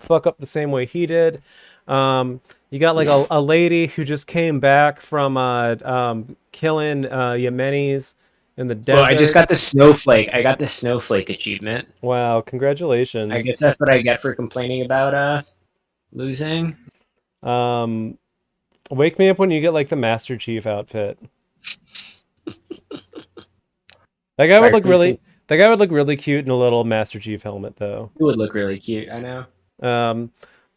fuck up the same way he did. You got like a lady who just came back from killing Yemenis in the desert. Well, I just got the snowflake. I got the snowflake achievement. Wow, congratulations. I guess that's what I get for complaining about losing. Wake me up when you get like the Master Chief outfit. That guy would look really cute in a little Master Chief helmet though. It would look really cute, I know.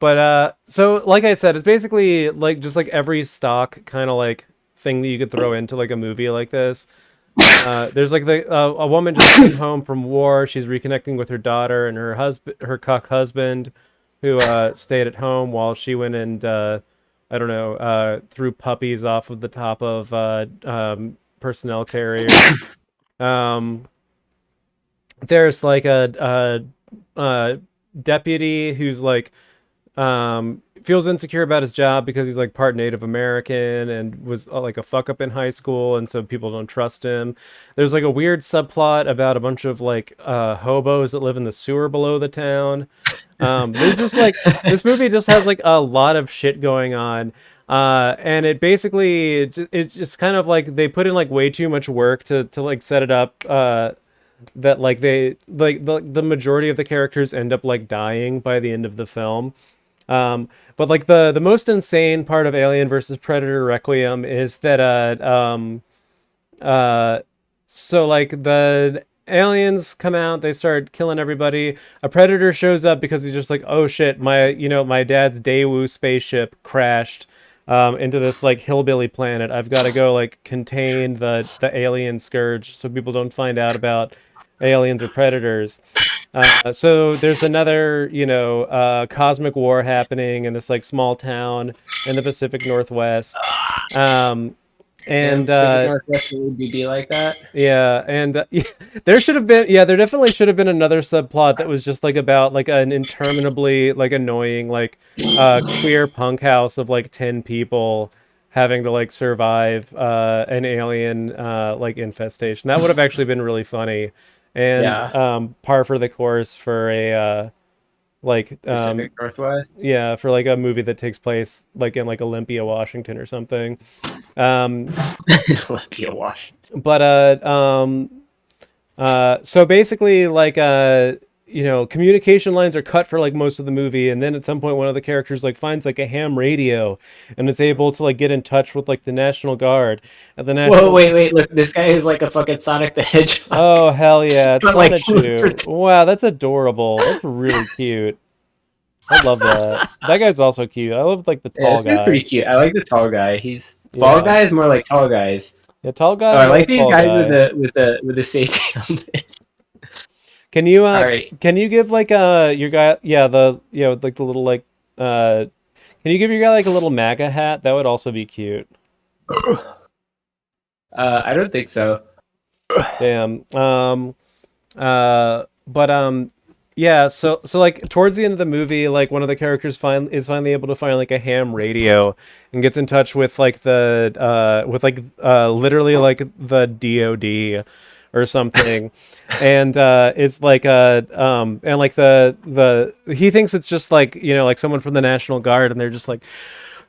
But so like I said, it's basically like just like every stock kind of like thing that you could throw into like a movie like this. There's like a woman just came home from war. She's reconnecting with her daughter and her cuck husband, who stayed at home while she went and I don't know, threw puppies off of the top of personnel carriers. There's like a deputy who's like feels insecure about his job because he's like part Native American and was like a fuck up in high school, and so people don't trust him. There's like a weird subplot about a bunch of like hobos that live in the sewer below the town. There's just like this movie just has like a lot of shit going on. And it basically it's just kind of like they put in like way too much work to like set it up that like they like the majority of the characters end up like dying by the end of the film. But like the most insane part of Alien versus Predator Requiem is that so like the aliens come out, they start killing everybody. A predator shows up because he's just like, oh shit, my dad's Daewoo spaceship crashed into this like hillbilly planet. I've got to go like contain the alien scourge so people don't find out about aliens or predators. So there's another, cosmic war happening in this like small town in the Pacific Northwest. And Northwest would be like that. yeah, and there definitely should have been another subplot that was just like about like an interminably like annoying like queer punk house of like 10 people having to like survive an alien like infestation. That would have actually been really funny, and Yeah. par for the course for a like Pacific Northwest. yeah, for like a movie that takes place like in like Olympia, Washington or something. Um, Olympia, Washington. but so basically like you know, communication lines are cut for like most of the movie, and then at some point one of the characters like finds like a ham radio and is able to like get in touch with like the National Guard. And the Whoa, National wait, look, this guy is like a fucking Sonic the Hedgehog. Oh hell yeah, it's But, like, Sonichu. Wow, that's adorable. That's really cute. I love that. That guy's also cute. I love like the Yeah, tall this guy's guy. pretty cute. I like the tall guy. He's Fall Yeah. Guy is more like tall guys. Yeah, tall guy. Oh, I more like these tall guys guy. with the safety helmet. Can you All right. can you give like your guy the like the little like can you give your guy like a little MAGA hat? That would also be cute. I don't think so. Damn. But yeah, so like towards the end of the movie, like one of the characters finally able to find like a ham radio and gets in touch with like the literally like the DOD or something. And it's like and like the he thinks it's just like, you know, like someone from the National Guard, and they're just like,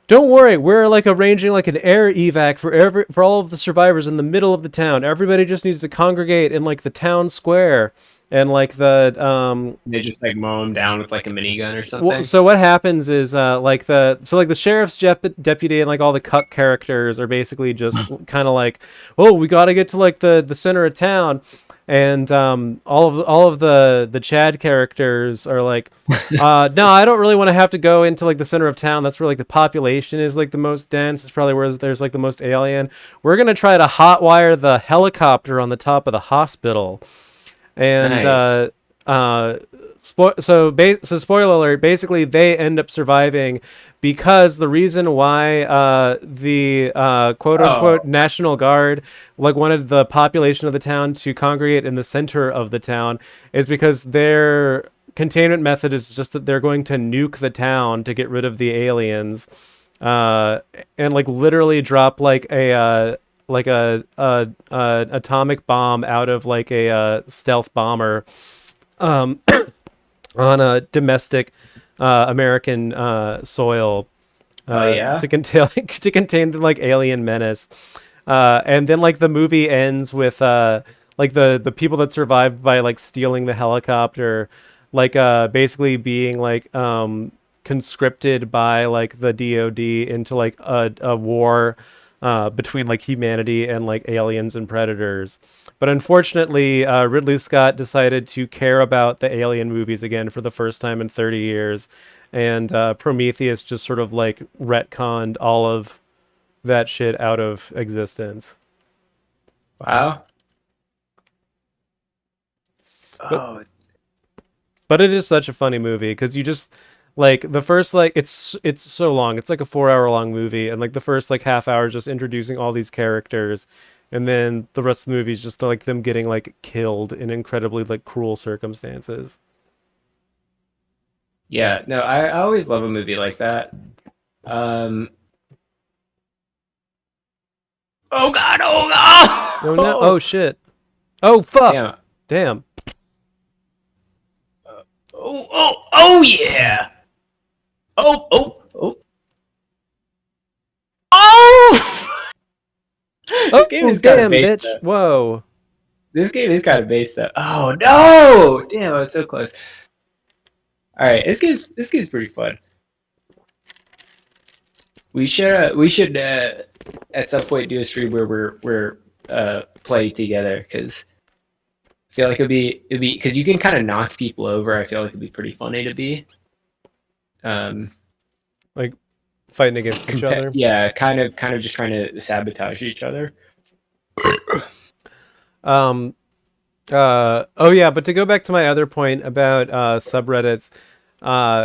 don't worry, we're like arranging like an air evac for all of the survivors in the middle of the town. Everybody just needs to congregate in like the town square. And like the They just like mow him down with like a minigun or something. well, so what happens is like the sheriff's deputy and like all the cuck characters are basically just kind of like, oh, we got to get to like the center of town. And all of the Chad characters are like, no, I don't really want to have to go into like the center of town. That's where like the population is like the most dense. It's probably where there's like the most alien. We're gonna try to hotwire the helicopter on the top of the hospital. And Nice. so spoiler alert, basically they end up surviving because the reason why the quote unquote National Guard like wanted the population of the town to congregate in the center of the town is because their containment method is just that they're going to nuke the town to get rid of the aliens, and like literally drop like a atomic bomb out of like a stealth bomber on a domestic American soil Oh yeah. to contain to contain the like alien menace. And then like the movie ends with like the people that survived by like stealing the helicopter, like basically being like conscripted by like the DOD into like a war between like humanity and like aliens and predators. But unfortunately, Ridley Scott decided to care about the alien movies again for the first time in 30 years. And Prometheus just sort of like retconned all of that shit out of existence. Wow. But, Oh, but it is such a funny movie because you just like the first like it's so long. It's like a 4 hour long movie, and like the first like half hour is just introducing all these characters, and then the rest of the movie is just like them getting like killed in incredibly like cruel circumstances. yeah. No, I always love a movie like that. Um. Oh God! Oh God! Oh no! Oh shit! Oh fuck! Damn. Damn! Oh yeah! Oh! Oh! Oh This game is kind damn, of base, bitch! though. Whoa! This game is kind of base though. Oh no! Damn, I was so close. All right, this game's pretty fun. We should at some point do a stream where we're play together, because I feel like it'd be because you can kind of knock people over. I feel like it'd be pretty funny to be. Like fighting against each other. Yeah, kind of just trying to sabotage each other. Oh yeah, but to go back to my other point about subreddits,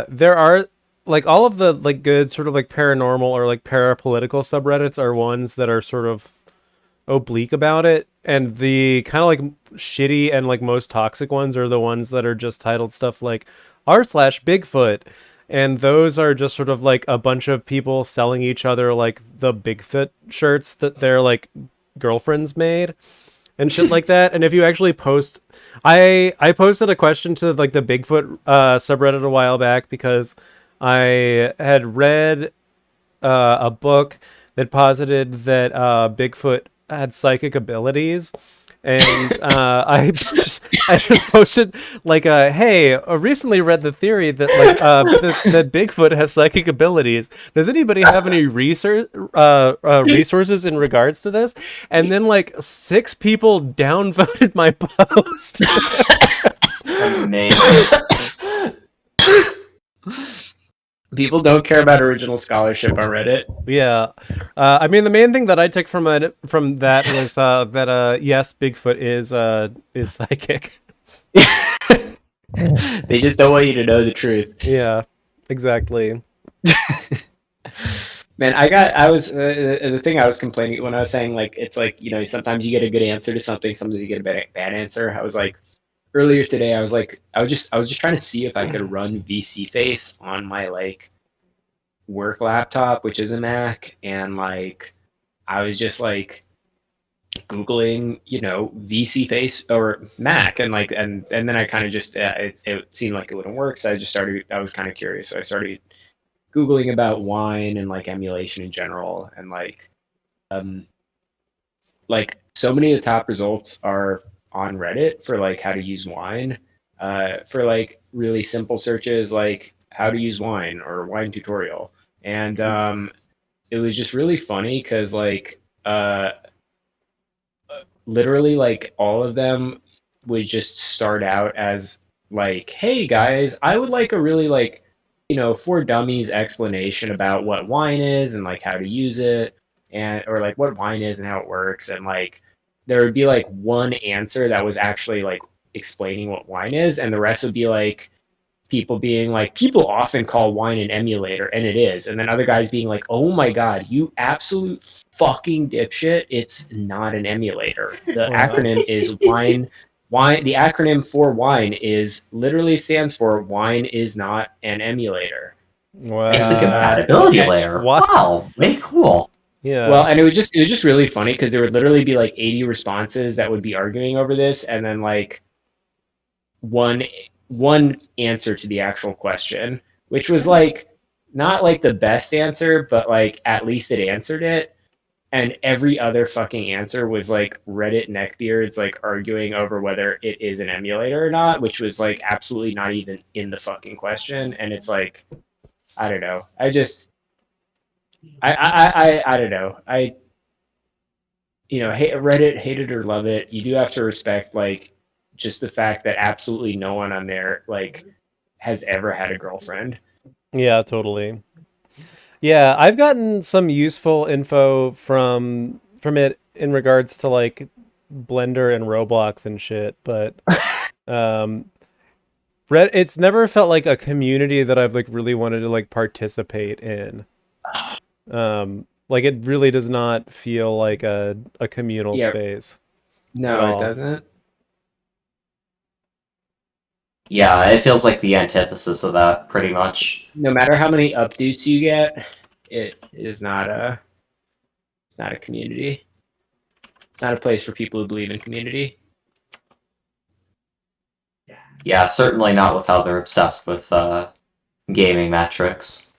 there are like all of the like good sort of like paranormal or like parapolitical subreddits are ones that are sort of oblique about it, and the kind of like shitty and like most toxic ones are the ones that are just titled stuff like r/Bigfoot. and those are just sort of like a bunch of people selling each other like the Bigfoot shirts that their like girlfriends made and shit like that. And if you actually post, I posted a question to like the Bigfoot subreddit a while back because I had read a book that posited that Bigfoot had psychic abilities. And I just posted like, "Hey, I recently read the theory that like that Bigfoot has psychic abilities. Does anybody have any resources in regards to this?" And then like 6 people downvoted my post. Amazing. People don't care about original scholarship on Reddit. Yeah, I mean the main thing that I took from that was that yes, Bigfoot is psychic. They just don't want you to know the truth. Yeah, exactly. Man, the thing I was complaining when I was saying like it's like, you know, sometimes you get a good answer to something, sometimes you get a bad answer. I was like earlier today, I was just trying to see if I could run VC Face on my like work laptop, which is a Mac, and like I was just like Googling, you know, VC Face or Mac, and like and then I kind of just it seemed like it wouldn't work, so I was kind of curious, so I started Googling about wine and like emulation in general, and um like so many of the top results are on Reddit for like how to use wine, for like really simple searches like how to use wine or wine tutorial, and it was just really funny because like literally like all of them would just start out as like, hey guys, I would like a really like, you know, for dummies explanation about what wine is and like how to use it, and or like what wine is and how it works, and like there would be like one answer that was actually like explaining what wine is, and the rest would be like people being like, people often call wine an emulator, and it is. And then other guys being like, oh my god, you absolute fucking dipshit, it's not an emulator. The acronym is wine. The acronym for wine is literally stands for wine is not an emulator. Wow. It's a compatibility that's layer. what- Wow, very cool. Yeah. Well, and it was just really funny because there would literally be like 80 responses that would be arguing over this, and then like one answer to the actual question, which was like not like the best answer, but like at least it answered it. And every other fucking answer was like Reddit neckbeards like arguing over whether it is an emulator or not, which was like absolutely not even in the fucking question. And it's like, I don't know. I don't know. You know, Reddit, hate it or love it. You do have to respect like just the fact that absolutely no one on there like has ever had a girlfriend. Yeah, totally. Yeah, I've gotten some useful info from it in regards to like Blender and Roblox and shit, but it's never felt like a community that I've like really wanted to like participate in. Like it really does not feel like a communal Yeah. space. No, At it all. doesn't. Yeah, it feels like the antithesis of that, pretty much. No matter how many updates you get, it is not it's not a community. It's not a place for people who believe in community. Yeah, certainly not with how they're obsessed with gaming metrics.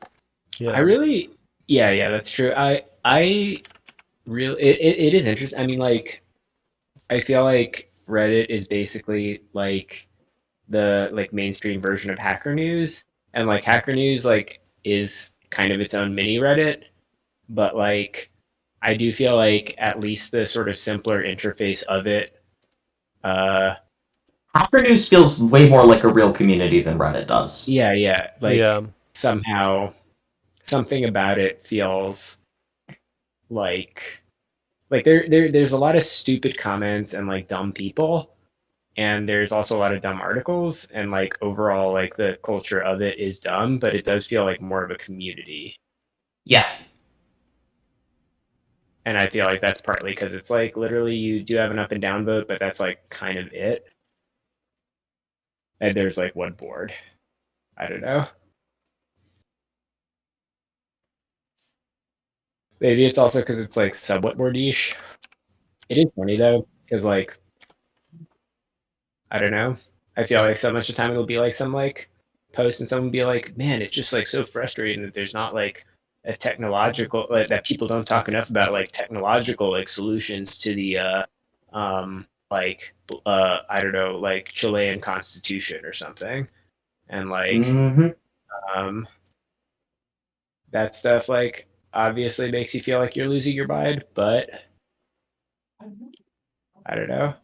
Yeah. I really, yeah, that's true. I really, it is interesting. I mean, like, I feel like Reddit is basically like the like mainstream version of Hacker News, and like Hacker News like is kind of its own mini Reddit, but like I do feel like at least the sort of simpler interface of it, Hacker News feels way more like a real community than Reddit does. yeah, like Yeah. somehow something about it feels like there's a lot of stupid comments and like dumb people, and there's also a lot of dumb articles, and like overall like the culture of it is dumb, but it does feel like more of a community. Yeah. And I feel like that's partly because it's like literally you do have an up and down vote, but that's like kind of it. And there's like one board. I don't know. Maybe it's also because it's like somewhat more niche. It is funny though, because like I don't know. I feel like so much of the time it'll be like some like post and someone will be like, man, it's just like so frustrating that there's not like a technological like, that people don't talk enough about like technological like solutions to the like I don't know like Chilean constitution or something, and like Mm-hmm. um that stuff like obviously makes you feel like you're losing your mind, but I don't know.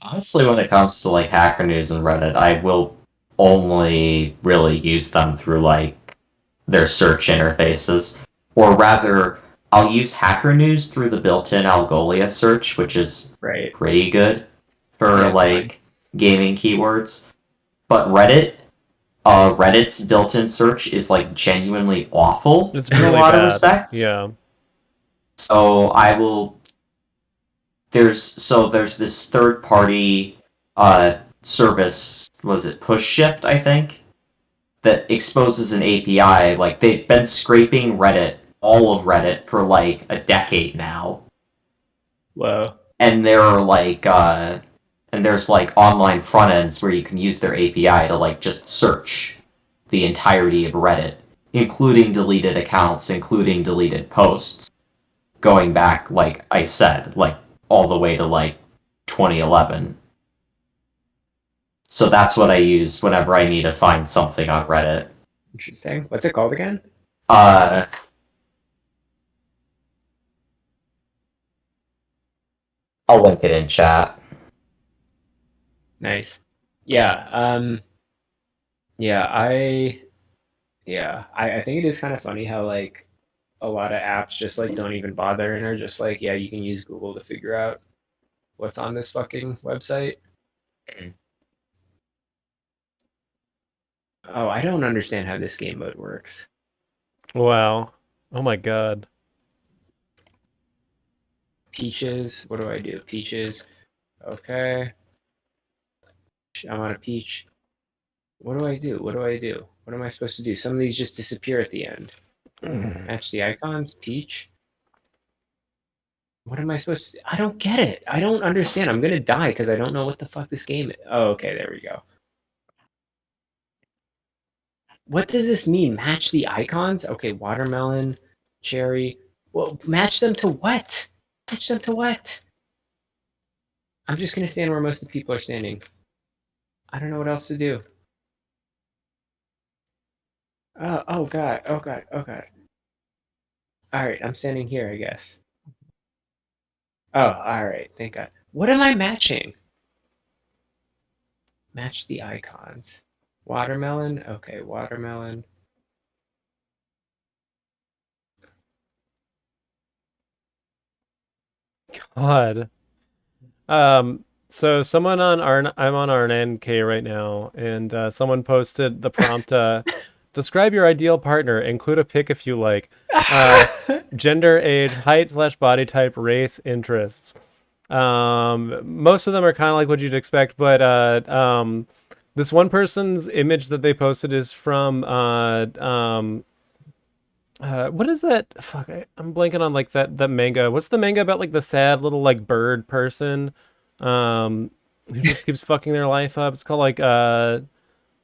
Honestly, when it comes to like Hacker News and Reddit, I will only really use them through like their search interfaces. Or rather, I'll use Hacker News through the built-in Algolia search, which is Right. pretty good for Yeah, it's like gaming keywords. But Reddit's built-in search is like genuinely awful It's in a really lot of bad. respects. Yeah. So I will. There's this third-party service. Was it Push Shift? I think that exposes an API. Like they've been scraping Reddit, all of Reddit, for like a decade now, Whoa. and there's like online front ends where you can use their API to like just search the entirety of Reddit, including deleted accounts, including deleted posts, going back, like I said, like all the way to like 2011. So that's what I use whenever I need to find something on Reddit. Interesting. What's it called again? Uh, I'll link it in chat. Nice. Yeah. I think it is kind of funny how like a lot of apps just like don't even bother and are just like, yeah, you can use Google to figure out what's on this fucking website. Oh, I don't understand how this game mode works. Wow. Oh my god. Peaches. What do I do? Peaches. Okay. I'm on a peach. What do I do? What do I do? What am I supposed to do? Some of these just disappear at the end. Match the icons. Peach. What am I supposed to? I don't get it. I don't understand. I'm gonna die because I don't know what the fuck this game is. Oh, okay, there we go. What does this mean? Match the icons? Okay, watermelon, cherry. Well, match them to what? Match them to what? I'm just gonna stand where most of the people are standing. I don't know what else to do. Oh god, oh god, oh god. Alright, I'm standing here, I guess. Oh, alright, thank god. What am I matching? Match the icons. Watermelon? Okay, watermelon. God. So someone on I'm on RNK right now, and someone posted the prompt, describe your ideal partner, include a pic if you like. Gender, age, height/body type, race, interests. Most of them are kind of like what you'd expect, but this one person's image that they posted is from what is that? Fuck, I'm blanking on like that manga. What's the manga about like the sad little like bird person, who just keeps fucking their life up? It's called like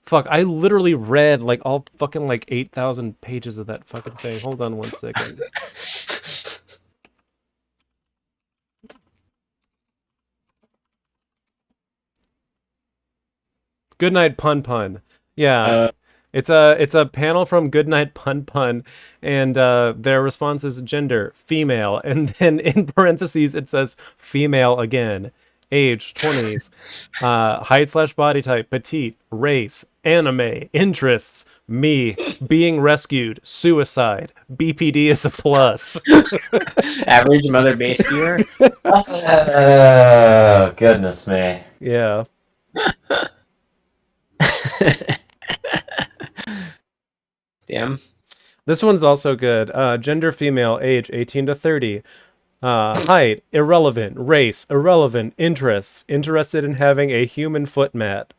fuck. I literally read like all fucking like 8,000 pages of that fucking thing. Hold on 1 second. Goodnight Pun Pun. Yeah. It's a panel from Goodnight Pun Pun, and their response is gender female, and then in parentheses it says female again, age 20s, height/body type petite, race anime, interests me, being rescued, suicide, BPD is a plus. Average mother base viewer? Oh, goodness me. Yeah. Damn. This one's also good. Gender female, age 18 to 30. Height irrelevant, race irrelevant, interests interested in having a human foot mat.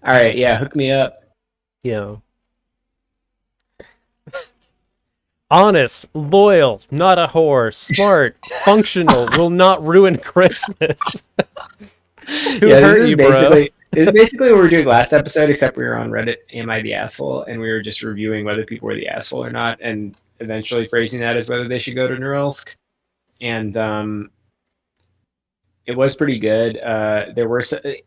Alright, yeah, hook me up. Yeah. Honest, loyal, not a whore, smart, functional, will not ruin Christmas. Who Yeah, hurt you, bro? this is basically what we were doing last episode, except we were on Reddit. Am I the asshole? And we were just reviewing whether people were the asshole or not, and eventually phrasing that as whether they should go to Norilsk. And it was pretty good. There were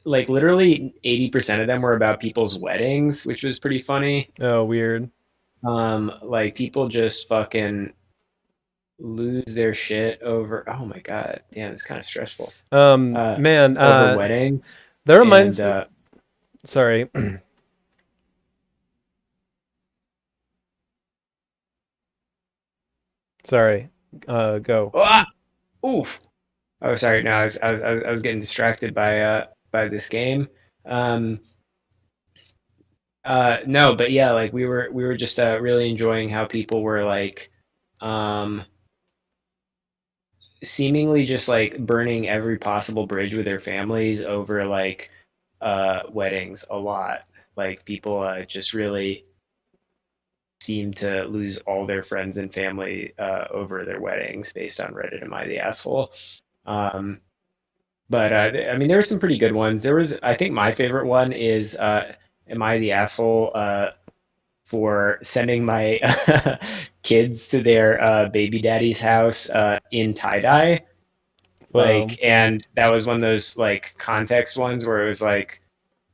like literally 80% of them were about people's weddings, which was pretty funny. Oh, weird. Like people just fucking lose their shit over. Oh my god, damn, it's kind of stressful. Man, Over wedding. that reminds and, me. Sorry. Sorry. Go. Ah! Oof. Oh, sorry. No, I was getting distracted by this game. No, but yeah, like we were just really enjoying how people were like, seemingly just like burning every possible bridge with their families over like weddings a lot. Like people just really seem to lose all their friends and family over their weddings based on Reddit. Am I the asshole? But I mean, there were some pretty good ones. There was, I think, my favorite one is, "Am I the asshole for sending my kids to their baby daddy's house in tie dye?" Well, Like, and that was one of those like context ones where it was like,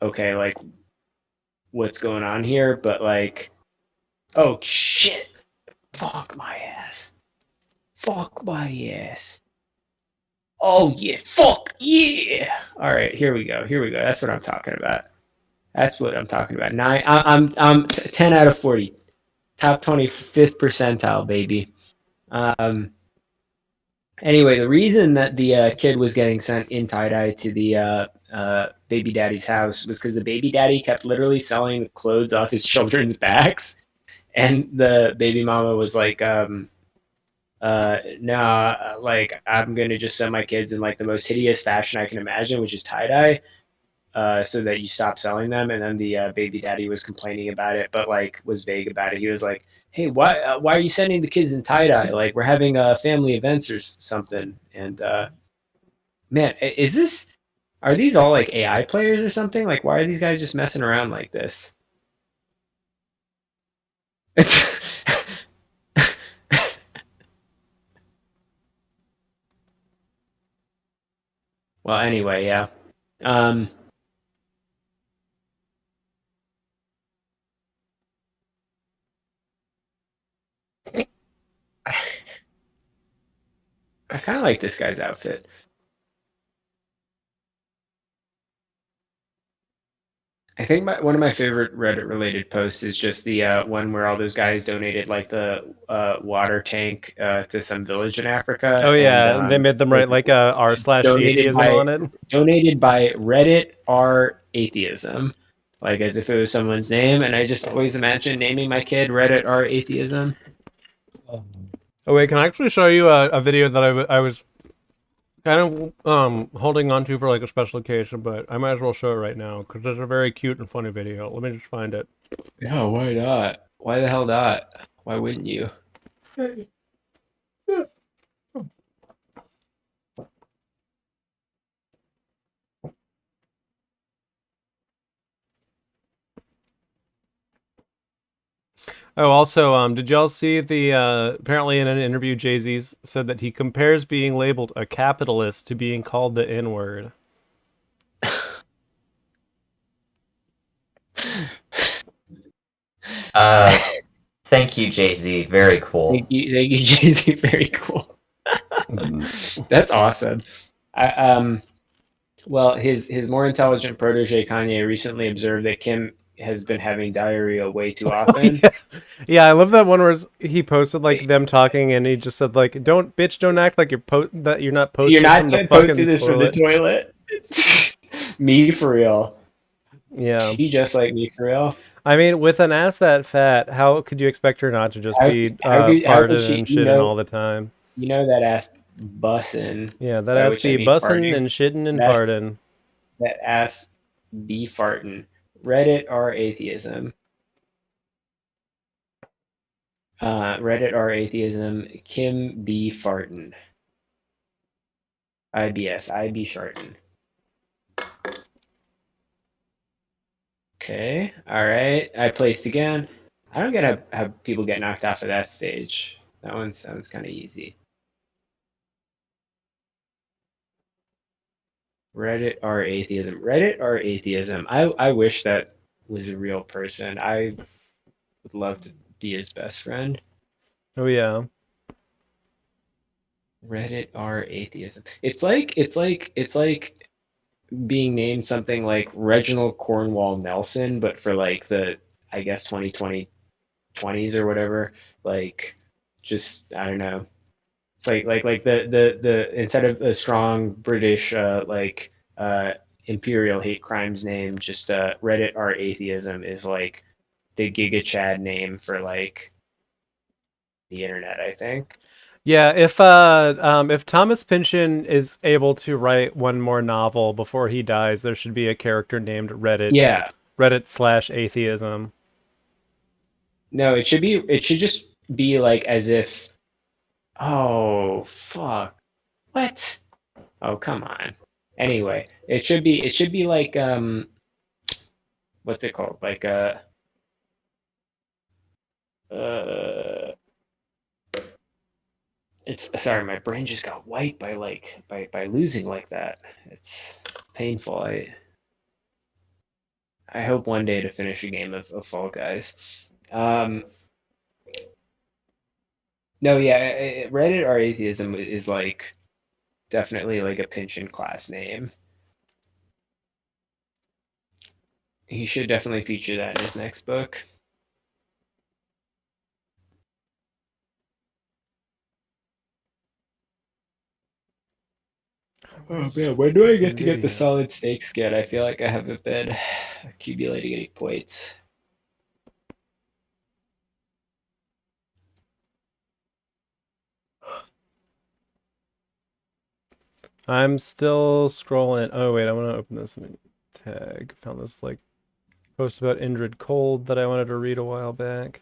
okay, like, what's going on here? But like, oh shit, fuck my ass, fuck my ass. Oh yeah, fuck yeah! All right, here we go. Here we go. That's what I'm talking about. That's what I'm talking about. I'm 10 out of 40, top 25th percentile, baby. Anyway, the reason that the kid was getting sent in tie dye to the baby daddy's house was because the baby daddy kept literally selling clothes off his children's backs, and the baby mama was like, no, like I'm gonna just send my kids in like the most hideous fashion I can imagine, which is tie dye, so that you stop selling them. And then the baby daddy was complaining about it, but like was vague about it. He was like, "Hey, why are you sending the kids in tie dye? Like we're having family events or something." And man, is this? Are these all like AI players or something? Like, why are these guys just messing around like this? Well, anyway, yeah. Um, I kind of like this guy's outfit. I think one of my favorite Reddit-related posts is just the one where all those guys donated like the water tank to some village in Africa, oh and yeah, they made them write like a donated r/atheism by on it. donated by Reddit r atheism, like as if it was someone's name. And I just always imagine naming my kid Reddit r atheism. Oh wait, can I actually show you a video that I was kind of holding on to for like a special occasion, but I might as well show it right now because it's a very cute and funny video. Let me just find it. Yeah, why not? Why the hell not? Why wouldn't you? Oh, also, did y'all see the apparently in an interview Jay-Z said that he compares being labeled a capitalist to being called the N-word. Thank you, Jay-Z. Very cool. Thank you, Jay-Z. Very cool. That's awesome. Well, his more intelligent protege Kanye recently observed that Kim has been having diarrhea way too often. Yeah, I love that one where he posted like them talking, and he just said like, "Don't act like that you're not posting. You're not from the posting fucking this toilet. from the toilet." Me for real. Yeah, She just like me for real. I mean, with an ass that fat, how could you expect her not to just be How could farting she? and shitting all the time? You know that ass bussin'. Yeah, that by ass which I be mean bussin' farting. and shitting and That's- farting. That ass be fartin'. Reddit or atheism. Reddit R atheism. Kim B fartin. IBS. IB shartin. Okay. All right. I placed again. I don't get how people get knocked off of that stage. That one sounds kind of easy. Reddit R atheism. Reddit R atheism. I wish that was a real person. I would love to be his best friend. Oh yeah. Reddit R atheism. It's like being named something like Reginald Cornwall Nelson, but for like the I guess 2020s or whatever. Like just I don't know. It's like the instead of a strong British imperial hate crimes name, just Reddit R atheism is like the Giga Chad name for like the internet, I think. Yeah, if Thomas Pynchon is able to write one more novel before he dies, there should be a character named Reddit. Yeah. Reddit/atheism. No, it should just be like as if oh fuck. What? Oh come on. Anyway, it should be like what's it called? Like it's sorry, my brain just got white by by losing like that. It's painful. I hope one day to finish a game of Fall Guys. No, yeah, Reddit R atheism is like definitely like a Pynchon class name. He should definitely feature that in his next book. Oh man, when do I get to get the solid snake skin? I feel like I haven't been accumulating any points. I'm still scrolling. Oh wait, I want to open this in a tag. Found this like post about Indrid Cold that I wanted to read a while back.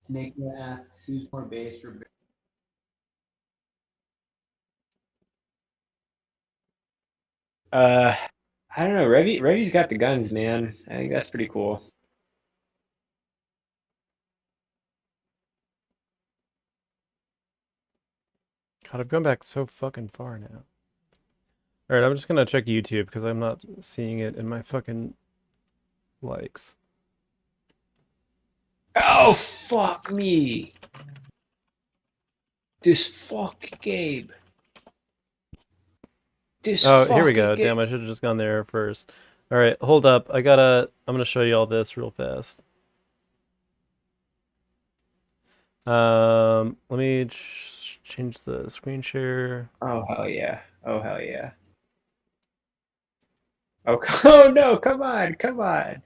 Nicola asks who's more based or I don't know. Revy's got the guns, man. I think that's pretty cool. God, I've gone back so fucking far now. Alright, I'm just gonna check YouTube because I'm not seeing it in my fucking likes. Oh fuck me! This fuck Gabe. This Oh, here we go. fucking Gabe. Damn, I should have just gone there first. Alright, hold up. I'm gonna show you all this real fast. Let me change the screen share. Oh hell yeah! Oh hell yeah! Oh, oh no! Come on! Come on!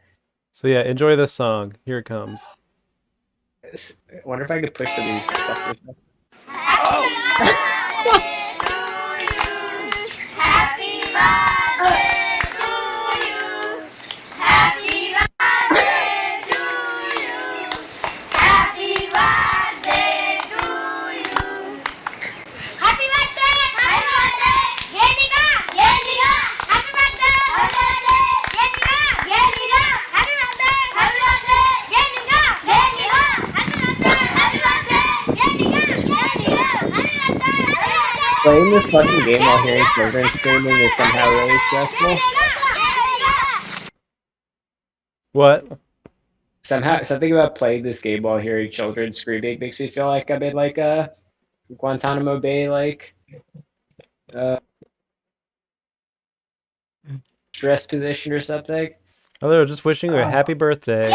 So yeah, enjoy this song. Here it comes. I wonder if I could push some of these fuckers up. Oh! Playing this fucking game while hearing children screaming is somehow really stressful. What? Somehow, something about playing this game while hearing children screaming makes me feel like I'm in like a Guantanamo Bay like stress position or something. Oh, they're just wishing you a happy birthday.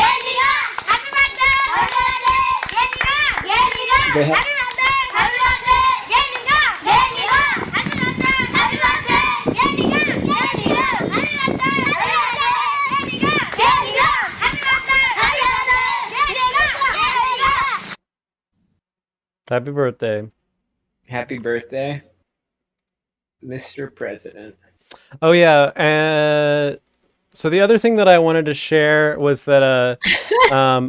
They have, Happy birthday. Happy birthday, Mr. President. Oh yeah, so the other thing that I wanted to share was that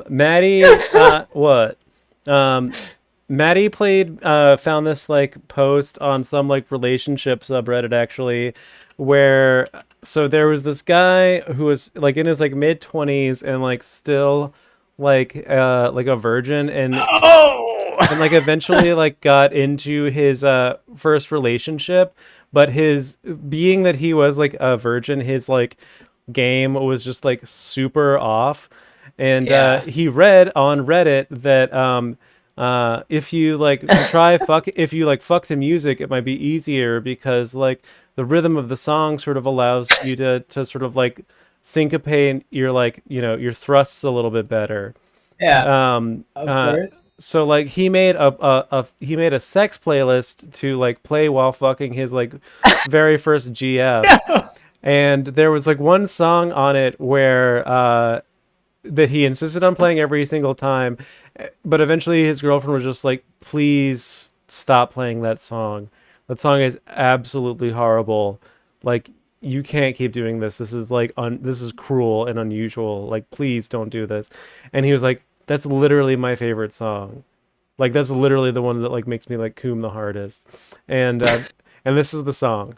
Maddie what? Maddie found this like post on some like relationship subreddit actually, where so there was this guy who was like in his like mid-20s and like still like a virgin, and like eventually like got into his first relationship, but his being that he was like a virgin, his like game was just like super off. And Yeah. he read on Reddit that if you like if you like fuck to music, it might be easier because like the rhythm of the song sort of allows you to sort of like syncopate your like your thrusts a little bit better. Yeah. um Of uh course. so like he made he made a sex playlist to like play while fucking his like very first GF. And there was like one song on it where that he insisted on playing every single time, but eventually his girlfriend was just like, please stop playing that song. That song is absolutely horrible. Like, you can't keep doing this. This is like this is cruel and unusual. Like, please don't do this. And he was like, that's literally my favorite song. Like, that's literally the one that like makes me like coom the hardest. And this is the song.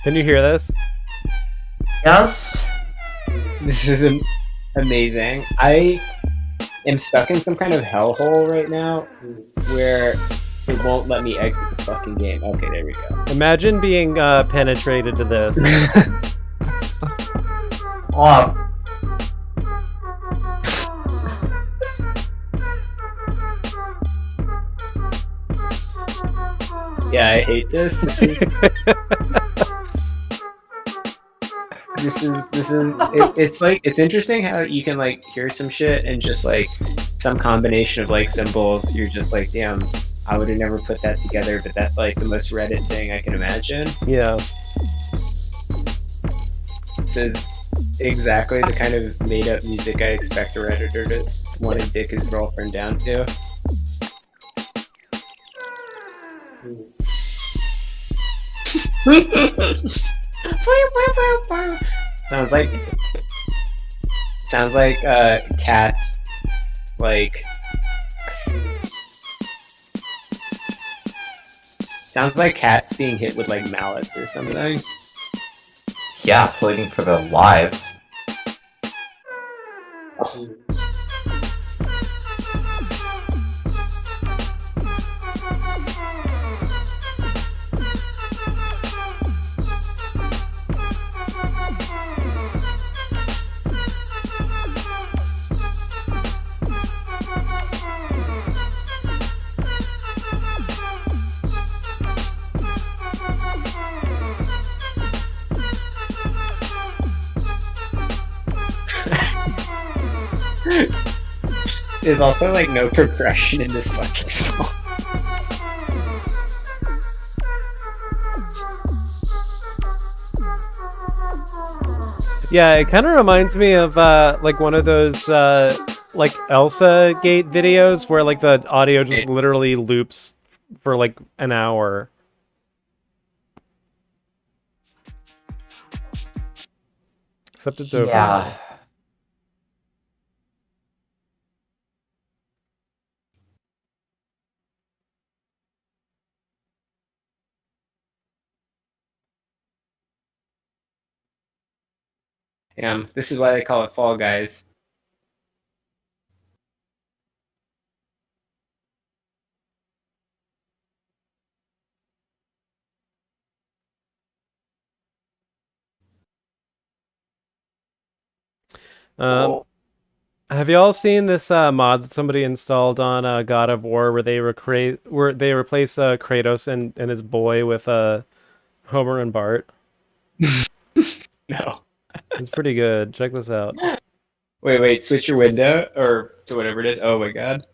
Can you hear this? Yes. This is amazing. I am stuck in some kind of hellhole right now where it won't let me exit the fucking game. Okay, there we go. Imagine being penetrated to this. Oh, Yeah, I hate this. It's like it's interesting how you can like hear some shit and just like some combination of like symbols. You're just like, damn, I would have never put that together, but that's like the most Reddit thing I can imagine. Yeah. This is exactly the kind of made up music I expect a Redditor to want to dick his girlfriend down to. sounds like cats like sounds like cats being hit with like mallets or something. yeah, pleading for their lives. There's also like no progression in this fucking song. Yeah, it kind of reminds me of like one of those like Elsa Gate videos where like the audio just literally loops for like an hour. Except it's over. Yeah. Damn, this is why they call it Fall Guys. Um, have y'all seen this mod that somebody installed on God of War where they replace Kratos and his boy with Homer and Bart? No. It's pretty good. Check this out. Wait. Switch your window or to whatever it is. Oh my god.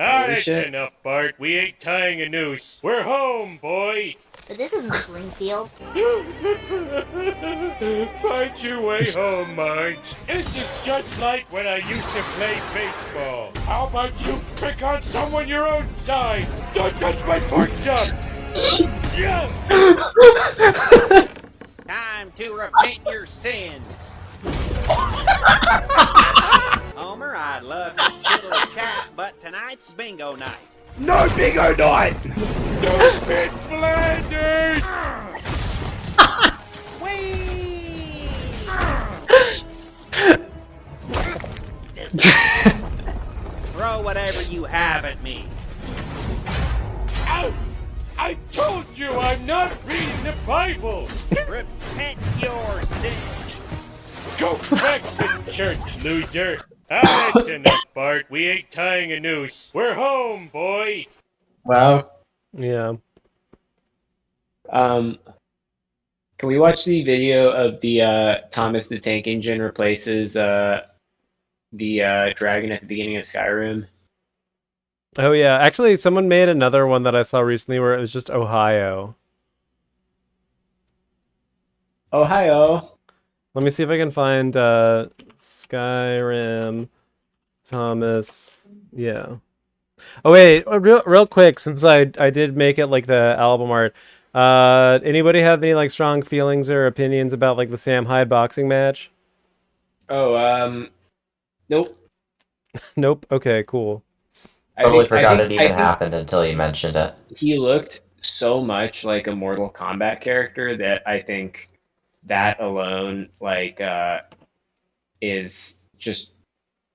Holy That's shit. enough, Bart. We ain't tying a noose. We're home, boy. But this isn't Springfield. Find your way home, Marge. This is just like when I used to play baseball. How about you pick on someone your own size? Don't touch my pork chop! Yeah! Time to repent your sins. Homer, I'd love to chiddly chat, but tonight's bingo night. No bingo night! No spit Flanders! Whee! Throw whatever you have at me. Ow! I told you I'm not reading the Bible! Repent your sins. Go back to church, loser! Ah, that's enough, Bart. We ain't tying a noose. We're home, boy! Wow. Yeah. Can we watch the video of the Thomas the Tank Engine replaces the dragon at the beginning of Skyrim? Oh yeah. Actually, someone made another one that I saw recently where it was just Ohio. Ohio. Let me see if I can find Skyrim Thomas. Yeah. Oh wait, real quick, since I did make it like the album art. Anybody have any like strong feelings or opinions about like the Sam Hyde boxing match? Oh, nope. Nope. Okay, cool. Totally forgot it I even think happened until you mentioned it. he looked so much like a Mortal Kombat character that I think that alone, like, is just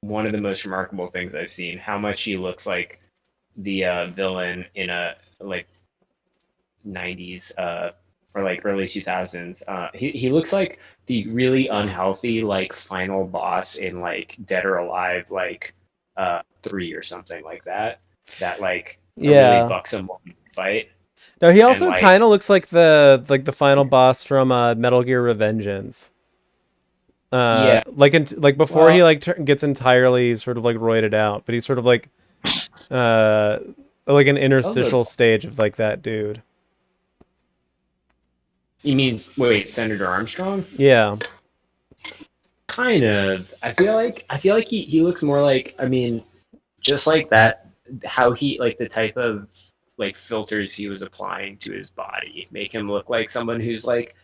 one of the most remarkable things I've seen. How much he looks like the villain in a like 90s or like early 2000s. He looks like the really unhealthy like final boss in like Dead or Alive like 3 or something like that. That like a Yeah. really buxom fight. No, he also like- kind of looks like the final boss from Metal Gear Revengeance. Yeah. Like before he Well- like gets entirely sort of like roided out, but he's sort of like like an interstitial stage of like that dude. You mean wait, Senator Armstrong? Yeah. Kind of. I feel like he looks more like, I mean, just like that, how he like the type of like filters he was applying to his body make him look like someone who's like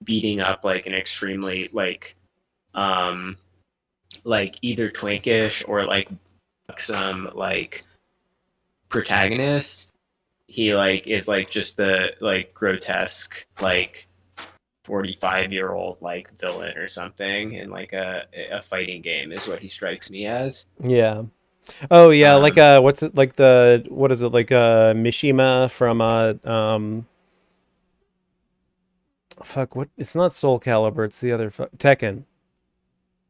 beating up like an extremely like either twinkish or like some like protagonist. He like is like just the like grotesque like 45-year-old like villain or something in like a fighting game is what he strikes me as. Yeah. Oh yeah, like what's it like what is it like Mishima from fuck, what, it's not Soul Calibur, it's the other Tekken.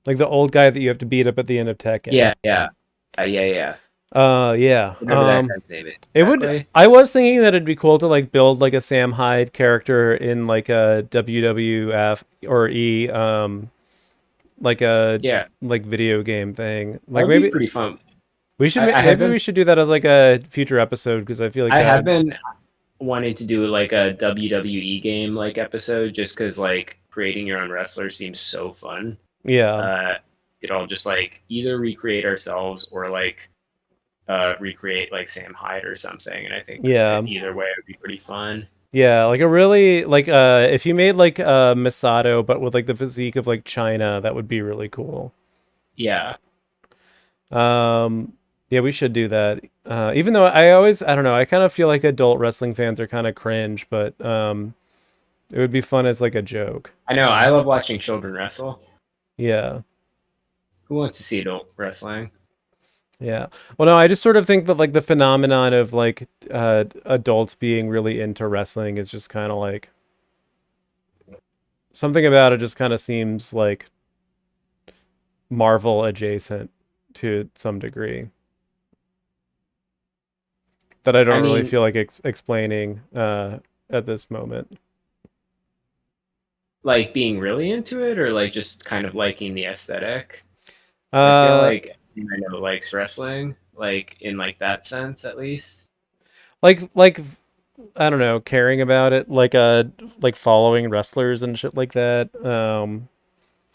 Like the old guy that you have to beat up at the end of Tekken. Yeah. Yeah. Yeah. Whatever that guy's name is. It would. I was thinking that it'd be cool to like build like a Sam Hyde character in like a WWF or like a like video game thing. Like That'd maybe be pretty fun. we should maybe we should do that as like a future episode because I feel like I have been wanting to do like a WWE game like episode just because like creating your own wrestler seems so fun. Yeah. It all just like either recreate ourselves or like recreate like Sam Hyde or something, and I think either way it would be pretty fun. Yeah, like a really like if you made like Misato but with like the physique of like China, that would be really cool. Yeah. Yeah, we should do that. Even though I don't know, I kind of feel like adult wrestling fans are kind of cringe, but it would be fun as like a joke. I know, I love watching children wrestle. Yeah. Who wants to see adult wrestling? Yeah. Well, no, I just sort of think that like the phenomenon of like adults being really into wrestling is just kind of like something about it just kind of seems like Marvel adjacent to some degree that I don't really mean, feel like explaining at this moment. like being really into it, or like just kind of liking the aesthetic. I feel like I know likes wrestling, like in like that sense at least. like I don't know, caring about it, like following wrestlers and shit like that.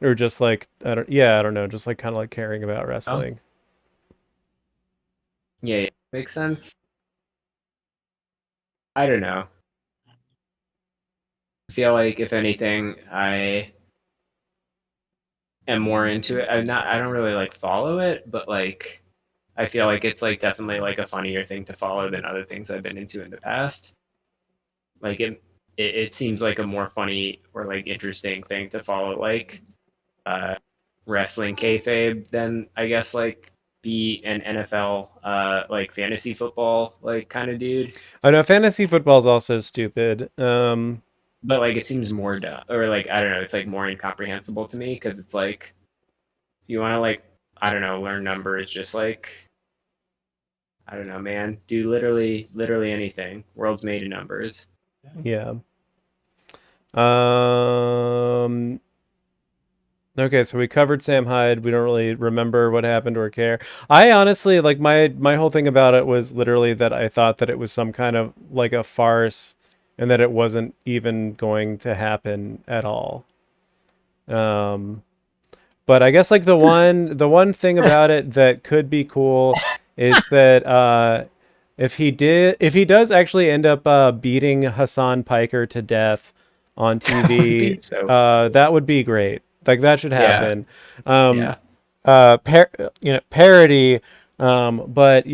Or just like I don't know, just like kind of like caring about Oh, wrestling. yeah, makes sense. I don't know. I feel like if anything, I am more into it. I don't really like follow it, but like I feel like it's like definitely like a funnier thing to follow than other things I've been into in the past. Like it seems like a more funny or like interesting thing to follow like uh wrestling kayfabe than I guess like be an NFL like fantasy football like kind of dude. I know fantasy football is also stupid. But like it seems more dumb, or like I don't know, it's like more incomprehensible to me because it's like if you want to like I don't know learn numbers, just like I don't know, man, do literally anything. World's made of numbers. Yeah. Um. Okay, so we covered Sam Hyde. We don't really remember what happened or care. I honestly like my whole thing about it was literally that I thought that it was some kind of like a farce, and that it wasn't even going to happen at all. Um. But I guess like the one thing about it that could be cool is that if he does actually end up beating Hassan Piker to death on TV, So that would be great. Like that should yeah, happen. yeah, Parody. But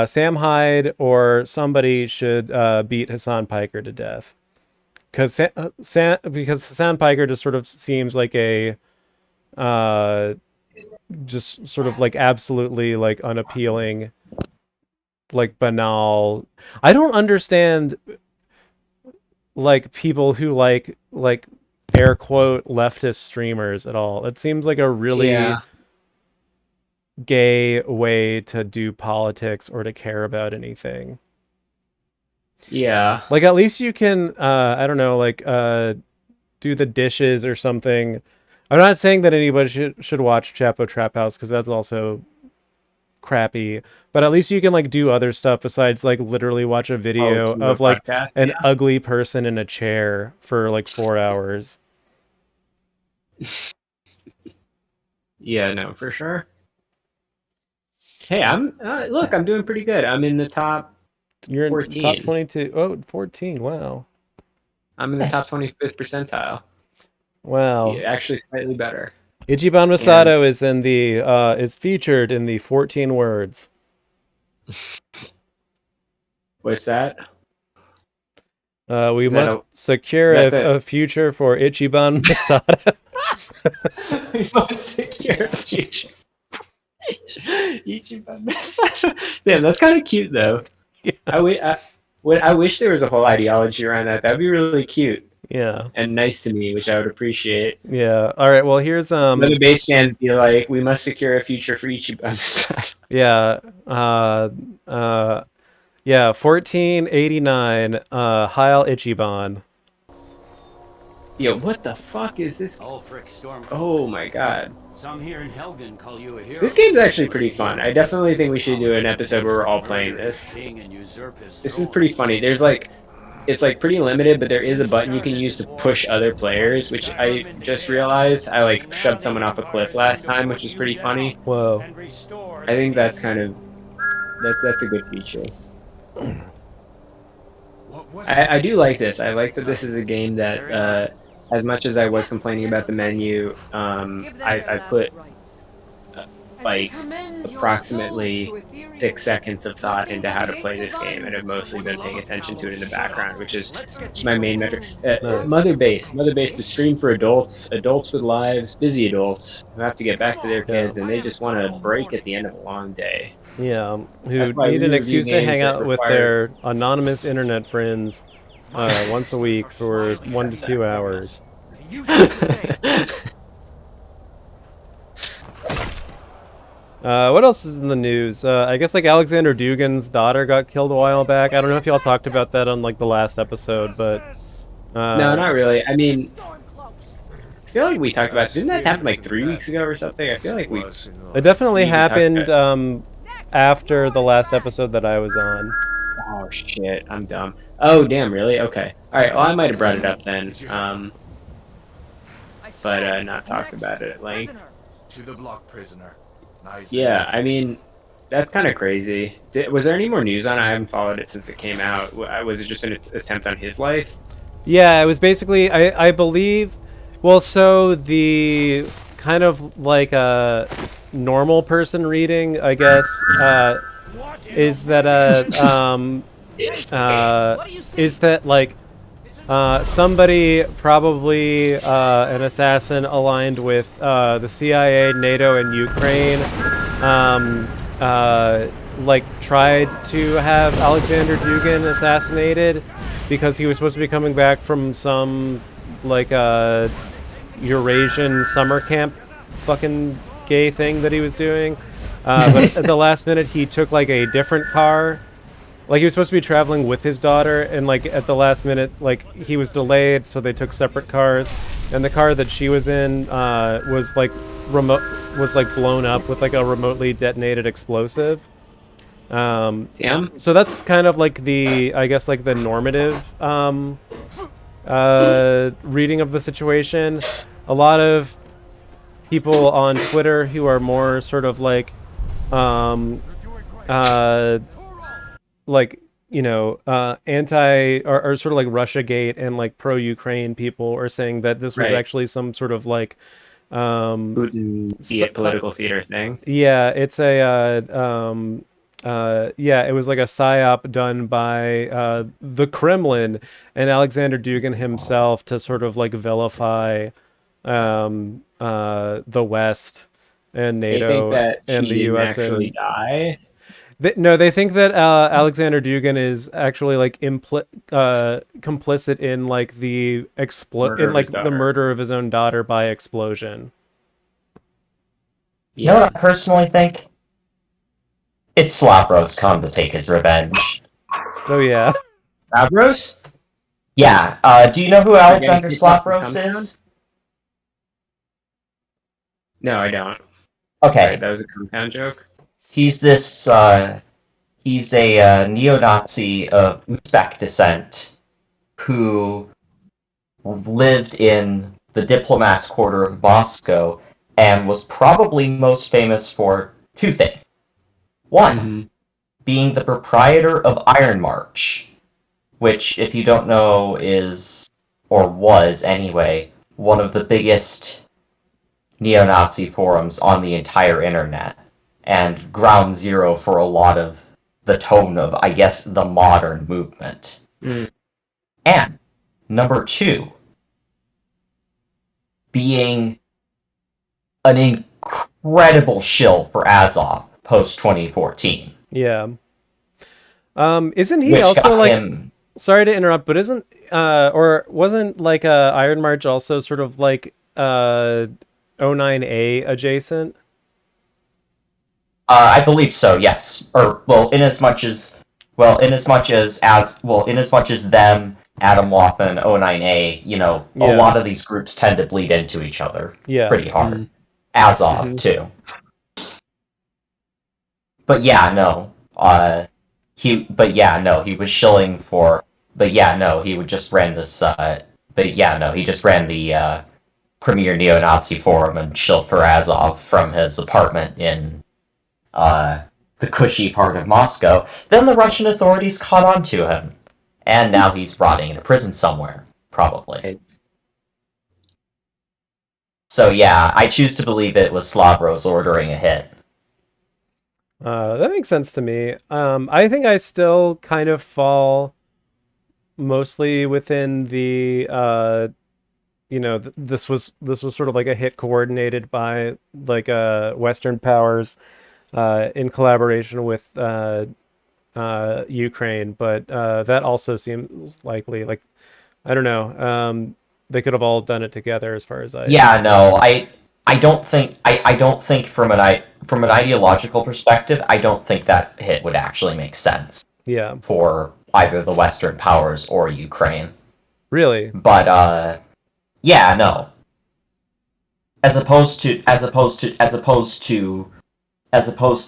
Sam Hyde or somebody should beat Hassan Piker to death because because Hassan Piker just sort of seems like a just sort of like absolutely like unappealing, like banal. I don't understand like people who like air quote leftist streamers at all. It seems like a really yeah, gay way to do politics or to care about anything. yeah. Like at least you can I don't know, like do the dishes or something. I'm not saying that anybody should watch Chapo Trap House because that's also crappy, but at least you can like do other stuff besides like literally watch a Oh, video to a of like podcast. an Yeah, ugly person in a chair for like 4 hours. yeah, no, for sure. Hey, I'm look, I'm doing pretty good. I'm in the top You're in top 14. 22. Oh, 14. Wow. I'm in the top Nice. 25th percentile. Wow. Yeah, actually slightly better. Ichiban And Masato is featured in the 14 words. what's that? We Is that must secure is that a future for Ichiban Masato. we must secure a future. YouTube mess. Damn, that's kind of cute though. Yeah. I wish there was a whole ideology around that. That'd be really cute Yeah. and nice to me, which I would appreciate. Yeah. All right. Well, here's Let the base fans be like, we must secure a future for each of us. yeah. Yeah, 1489 Heil Ichiban. Yo, what the fuck is this? Oh, frick, Storm. Oh my god. Some here in Helgen call you a hero. This game's actually pretty fun. I definitely think we should do an episode where we're all playing this. This is pretty funny. There's like, it's like pretty limited, but there is a button you can use to push other players, which I just realized. I like shoved someone off a cliff last time, which is pretty funny. Whoa. I think that's kind of, that's a good feature. I do like this. I like that this is a game that, as much as I was complaining about the menu, I put like approximately 6 seconds of thought into how to play this game, and I've mostly been paying attention to it in the background, which is my main metric. Mother Base, the stream for adults with lives, busy adults who have to get back to their kids, and they just want to break at the end of a long day. Yeah, who That's why need we an review excuse to games hang that out with require- their anonymous internet friends once a week for 1 to 2 hours. What else is in the news? I guess like Alexander Dugin's daughter got killed a while back. I don't know if y'all talked about that on like the last episode, but No, not really. I mean, I feel like we talked about. Didn't that happen like 3 weeks ago or something? I feel like we. it definitely We even talked happened about after the last episode that I was on. Oh shit, I'm dumb. Oh damn, really? Okay. All right. Well, I might have brought it up then. But not talk about it at length. To the block prisoner. Nice. Yeah, I mean, that's kind of crazy. Was there any more news on it? I haven't followed it since it came out. Was it just an attempt on his life? Yeah, it was basically, I believe, well, so the kind of like a normal person reading, I guess, is that like somebody, probably an assassin aligned with the CIA, NATO, and Ukraine, like tried to have Alexander Dugin assassinated because he was supposed to be coming back from some like Eurasian summer camp fucking gay thing that he was doing. But at the last minute he took like a different car. Like he was supposed to be traveling with his daughter, and like at the last minute, like he was delayed, so they took separate cars. And the car that she was in was like blown up with like a remotely detonated explosive. Damn. So that's kind of like the, I guess, like the normative reading of the situation. A lot of people on Twitter who are more sort of like you know, anti or sort of like Russiagate and like pro-Ukraine people are saying that this was Right. actually some sort of like Putin political theater thing. yeah, it's a yeah, it was like a psyop done by the Kremlin and Alexander Dugin himself to sort of like vilify the West and They NATO think that and she the didn't US actually and die. no, they think that Alexander Dugan is actually like complicit in like the Murder in of like his the daughter. murder of his own daughter by explosion. You know what I personally think? It's Slapros come to take his revenge. Oh yeah. Stavros? Yeah, do you know who Alexander kicked off the Slapros compound? is? No, I don't. Okay, Right, that was a compound joke. he's this, he's a neo-Nazi of Uzbek descent who lived in the diplomat's quarter of Moscow and was probably most famous for two things. One, Mhm. being the proprietor of Iron March, which, if you don't know, is, or was anyway, one of the biggest neo-Nazi forums on the entire internet, and ground zero for a lot of the tone of, I guess, the modern movement. Mm. And number two, being an incredible shill for Azov post 2014. Yeah. Isn't he Which also got like him, sorry to interrupt, but isn't or wasn't like Iron March also sort of like 09A adjacent? I believe so, yes. Or, well, in as much as them, Adam Waffen, 09A, you know, Yeah. a lot of these groups tend to bleed into each other Yeah. pretty hard. Mhm. Azov, Mhm. too. But yeah, no. He was shilling for, he would just ran this, he just ran the, premier neo-Nazi forum and shilled for Azov from his apartment in, the cushy part of Moscow. Then the Russian authorities caught on to him. And now he's rotting in a prison somewhere, probably. It's- So yeah, I choose to believe it was Slavros ordering a hit. That makes sense to me. I think I still kind of fall mostly within the you know, this was sort of like a hit coordinated by like Western powers in collaboration with Ukraine, but that also seems likely. Like, I don't know. They could have all done it together, as far as I. Yeah, no, I don't think from an ideological perspective, I don't think that hit would actually make sense Yeah. for either the Western powers or Ukraine. Really? But yeah, no. As opposed to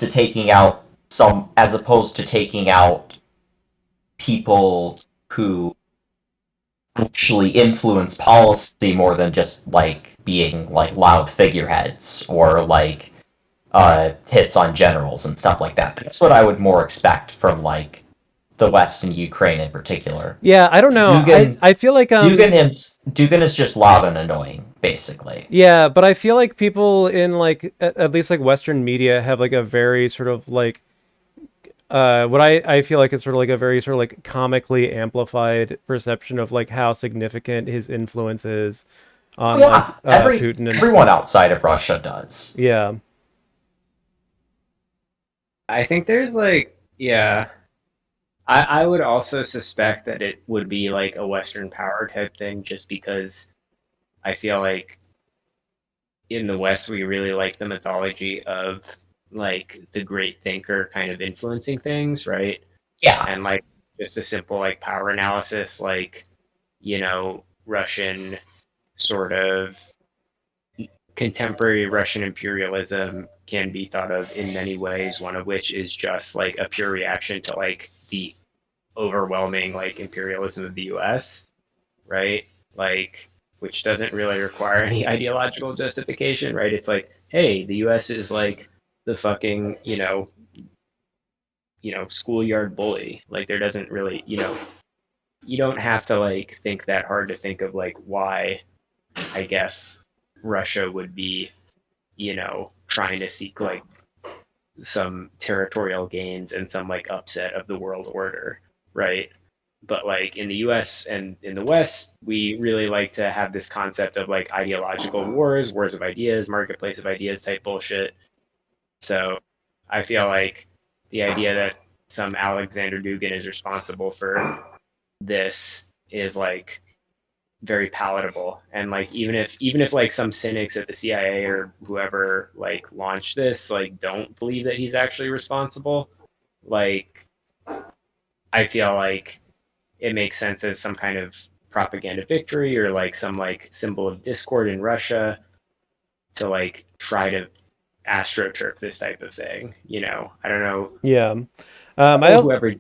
taking out people who actually influence policy more than just like being like loud figureheads or like hits on generals and stuff like that. That's what I would more expect from like the West and Ukraine in particular. Yeah, I don't know. I feel like Dugin is just loud and annoying, basically. yeah, but I feel like people in like at least like Western media have like a very sort of like what I feel like is sort of like a very sort of like comically amplified perception of like how significant his influence is on Yeah, like Putin and everyone stuff. outside of Russia does. Yeah. I think there's like, yeah. I would also suspect that it would be like a Western power type thing, just because I feel like in the West we really like the mythology of like the great thinker kind of influencing things, right? Yeah. And like just a simple like power analysis, like, you know, Russian sort of contemporary Russian imperialism can be thought of in many ways, one of which is just like a pure reaction to like the overwhelming like imperialism of the US, right? Like, which doesn't really require any ideological justification, right? It's like, hey, the US is like the fucking, schoolyard bully. Like there doesn't really, you don't have to like think that hard to think of like why I guess Russia would be, trying to seek like some territorial gains and some like upset of the world order, right? But like in the US and in the West, we really like to have this concept of like ideological wars of ideas, marketplace of ideas type bullshit. So I feel like the idea that some Alexander Dugin is responsible for this is like very palatable. And like even if like some cynics at the CIA or whoever like launched this like don't believe that he's actually responsible, like I feel like it makes sense as some kind of propaganda victory or like some like symbol of discord in Russia to like try to astroturf this type of thing. I don't know. Yeah. Whoever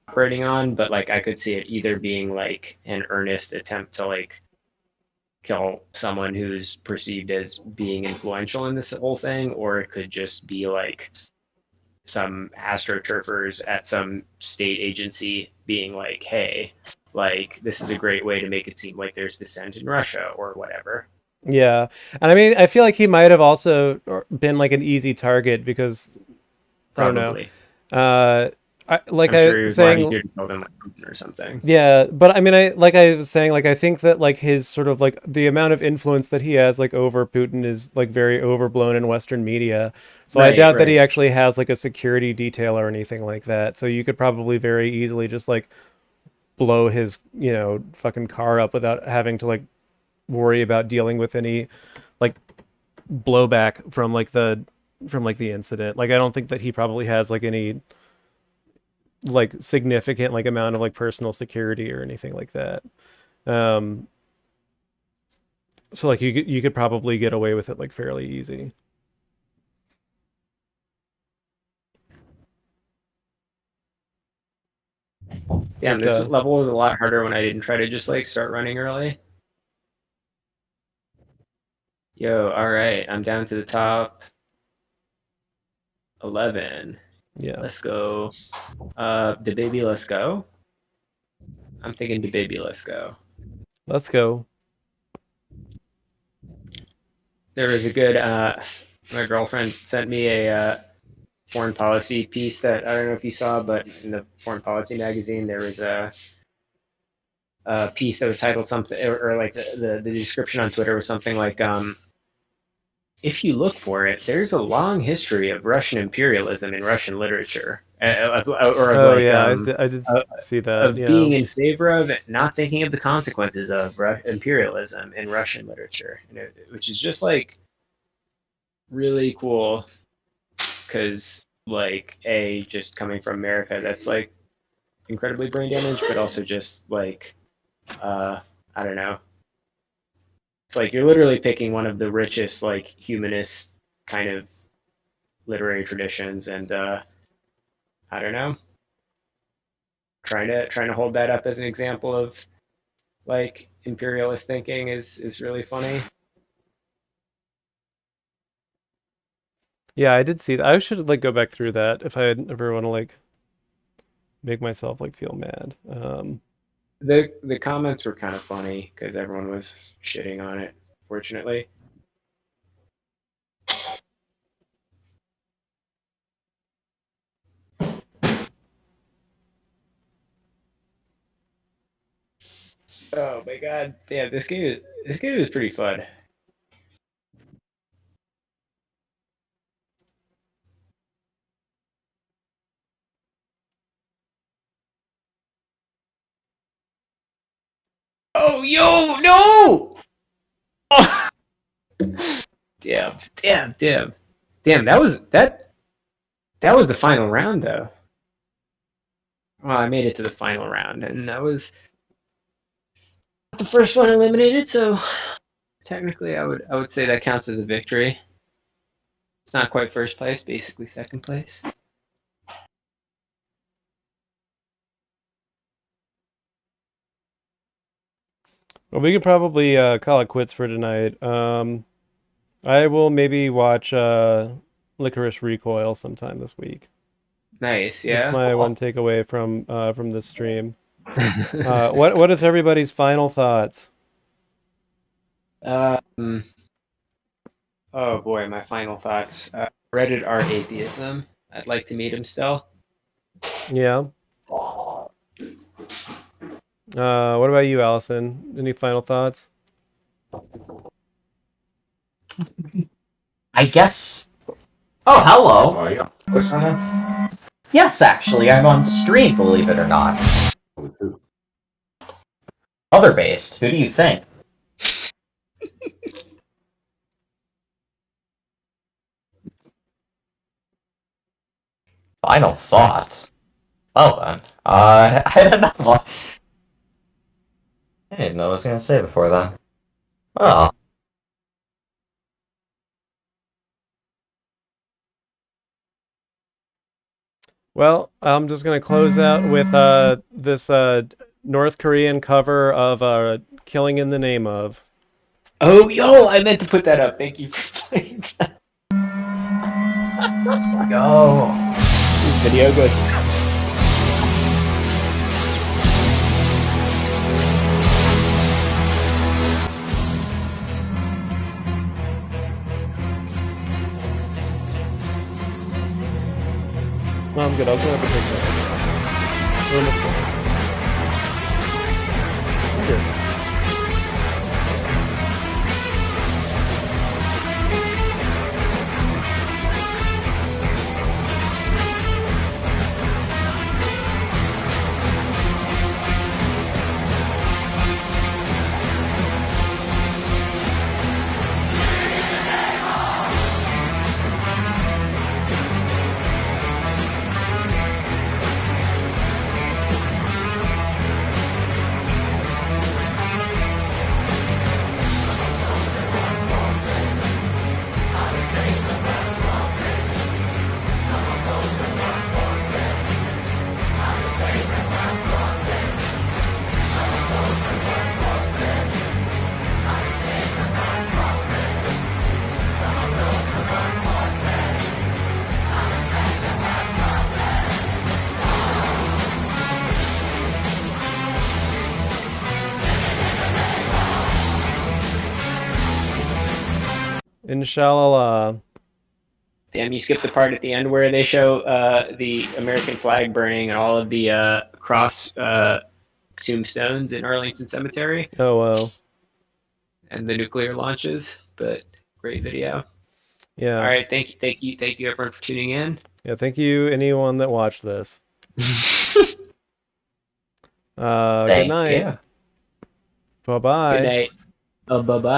operating on, but like I could see it either being like an earnest attempt to like kill someone who's perceived as being influential in this whole thing, or it could just be like some astroturfers at some state agency being like, hey, like this is a great way to make it seem like there's dissent in Russia or whatever. Yeah. And I mean, I feel like he might have also been like an easy target because Probably. I don't know. Like I'm I sure it was was a lot saying, easier to kill than like Putin or something. yeah, but I mean, I was saying, like I think that like his sort of like the amount of influence that he has like over Putin is like very overblown in Western media. So I doubt that he actually has like a security detail or anything like that. So you could probably very easily just like blow his fucking car up without having to like worry about dealing with any like blowback from like the incident. Like I don't think that he probably has like any like significant like amount of like personal security or anything like that. So like you could probably get away with it like fairly easy. Damn, this level was a lot harder when I didn't try to just like start running early. Yo, all right, I'm down to the top 11. Yeah. Let's go. The baby, let's go. I'm thinking the baby, let's go. Let's go. There was a good. My girlfriend sent me a foreign policy piece that I don't know if you saw, but in the Foreign Policy magazine there was a piece that was titled something, or like the description on Twitter was something like, if you look for it, there's a long history of Russian imperialism in Russian literature. I did see that. Of being in favor of it, not thinking of the consequences of imperialism in Russian literature, which is just like really cool because, like, just coming from America, that's like incredibly brain damaged, but also just like, I don't know. It's like you're literally picking one of the richest, like, humanist kind of literary traditions, and I don't know, trying to hold that up as an example of like imperialist thinking is really funny. Yeah, I did see that. I should like go back through that if I ever want to like make myself like feel mad. The comments were kind of funny because everyone was shitting on it. Fortunately, oh my god, yeah, this game is pretty fun. Oh yo no! Oh, damn. That was the final round though. Well, I made it to the final round, and that was the first one eliminated. So technically, I would say that counts as a victory. It's not quite first place, basically second place. Well, we could probably call it quits for tonight. I will maybe watch Licorice Recoil sometime this week. Nice, That's yeah. my one takeaway from this stream. What is everybody's final thoughts? Um. Oh boy, my final thoughts. Reddit are atheism. I'd like to meet him still. Yeah. What about you, Allison? Any final thoughts? I guess. Oh, hello. Oh, yeah. What's your name? Yes, actually, I'm on stream, believe it or not. Who? Other based. Who do you think? Final thoughts. Well then, I don't know. I didn't know what I was gonna say before then. Oh. Well, I'm just gonna close out with this North Korean cover of "Killing in the Name of." Oh, yo, I meant to put that up. Thank you for playing that. Let's go. This video goes. No, I'm good. I'll go up and take that. We're almost done. I'm good. Inshallah. Damn, you skipped the part at the end where they show the American flag burning and all of the cross tombstones in Arlington Cemetery Oh well. and the nuclear launches. But great video. Yeah. All right, thank you, everyone for tuning in. Yeah. Thank you, anyone that watched this. Good Thank night. you. Bye bye. Good night. Bye bye.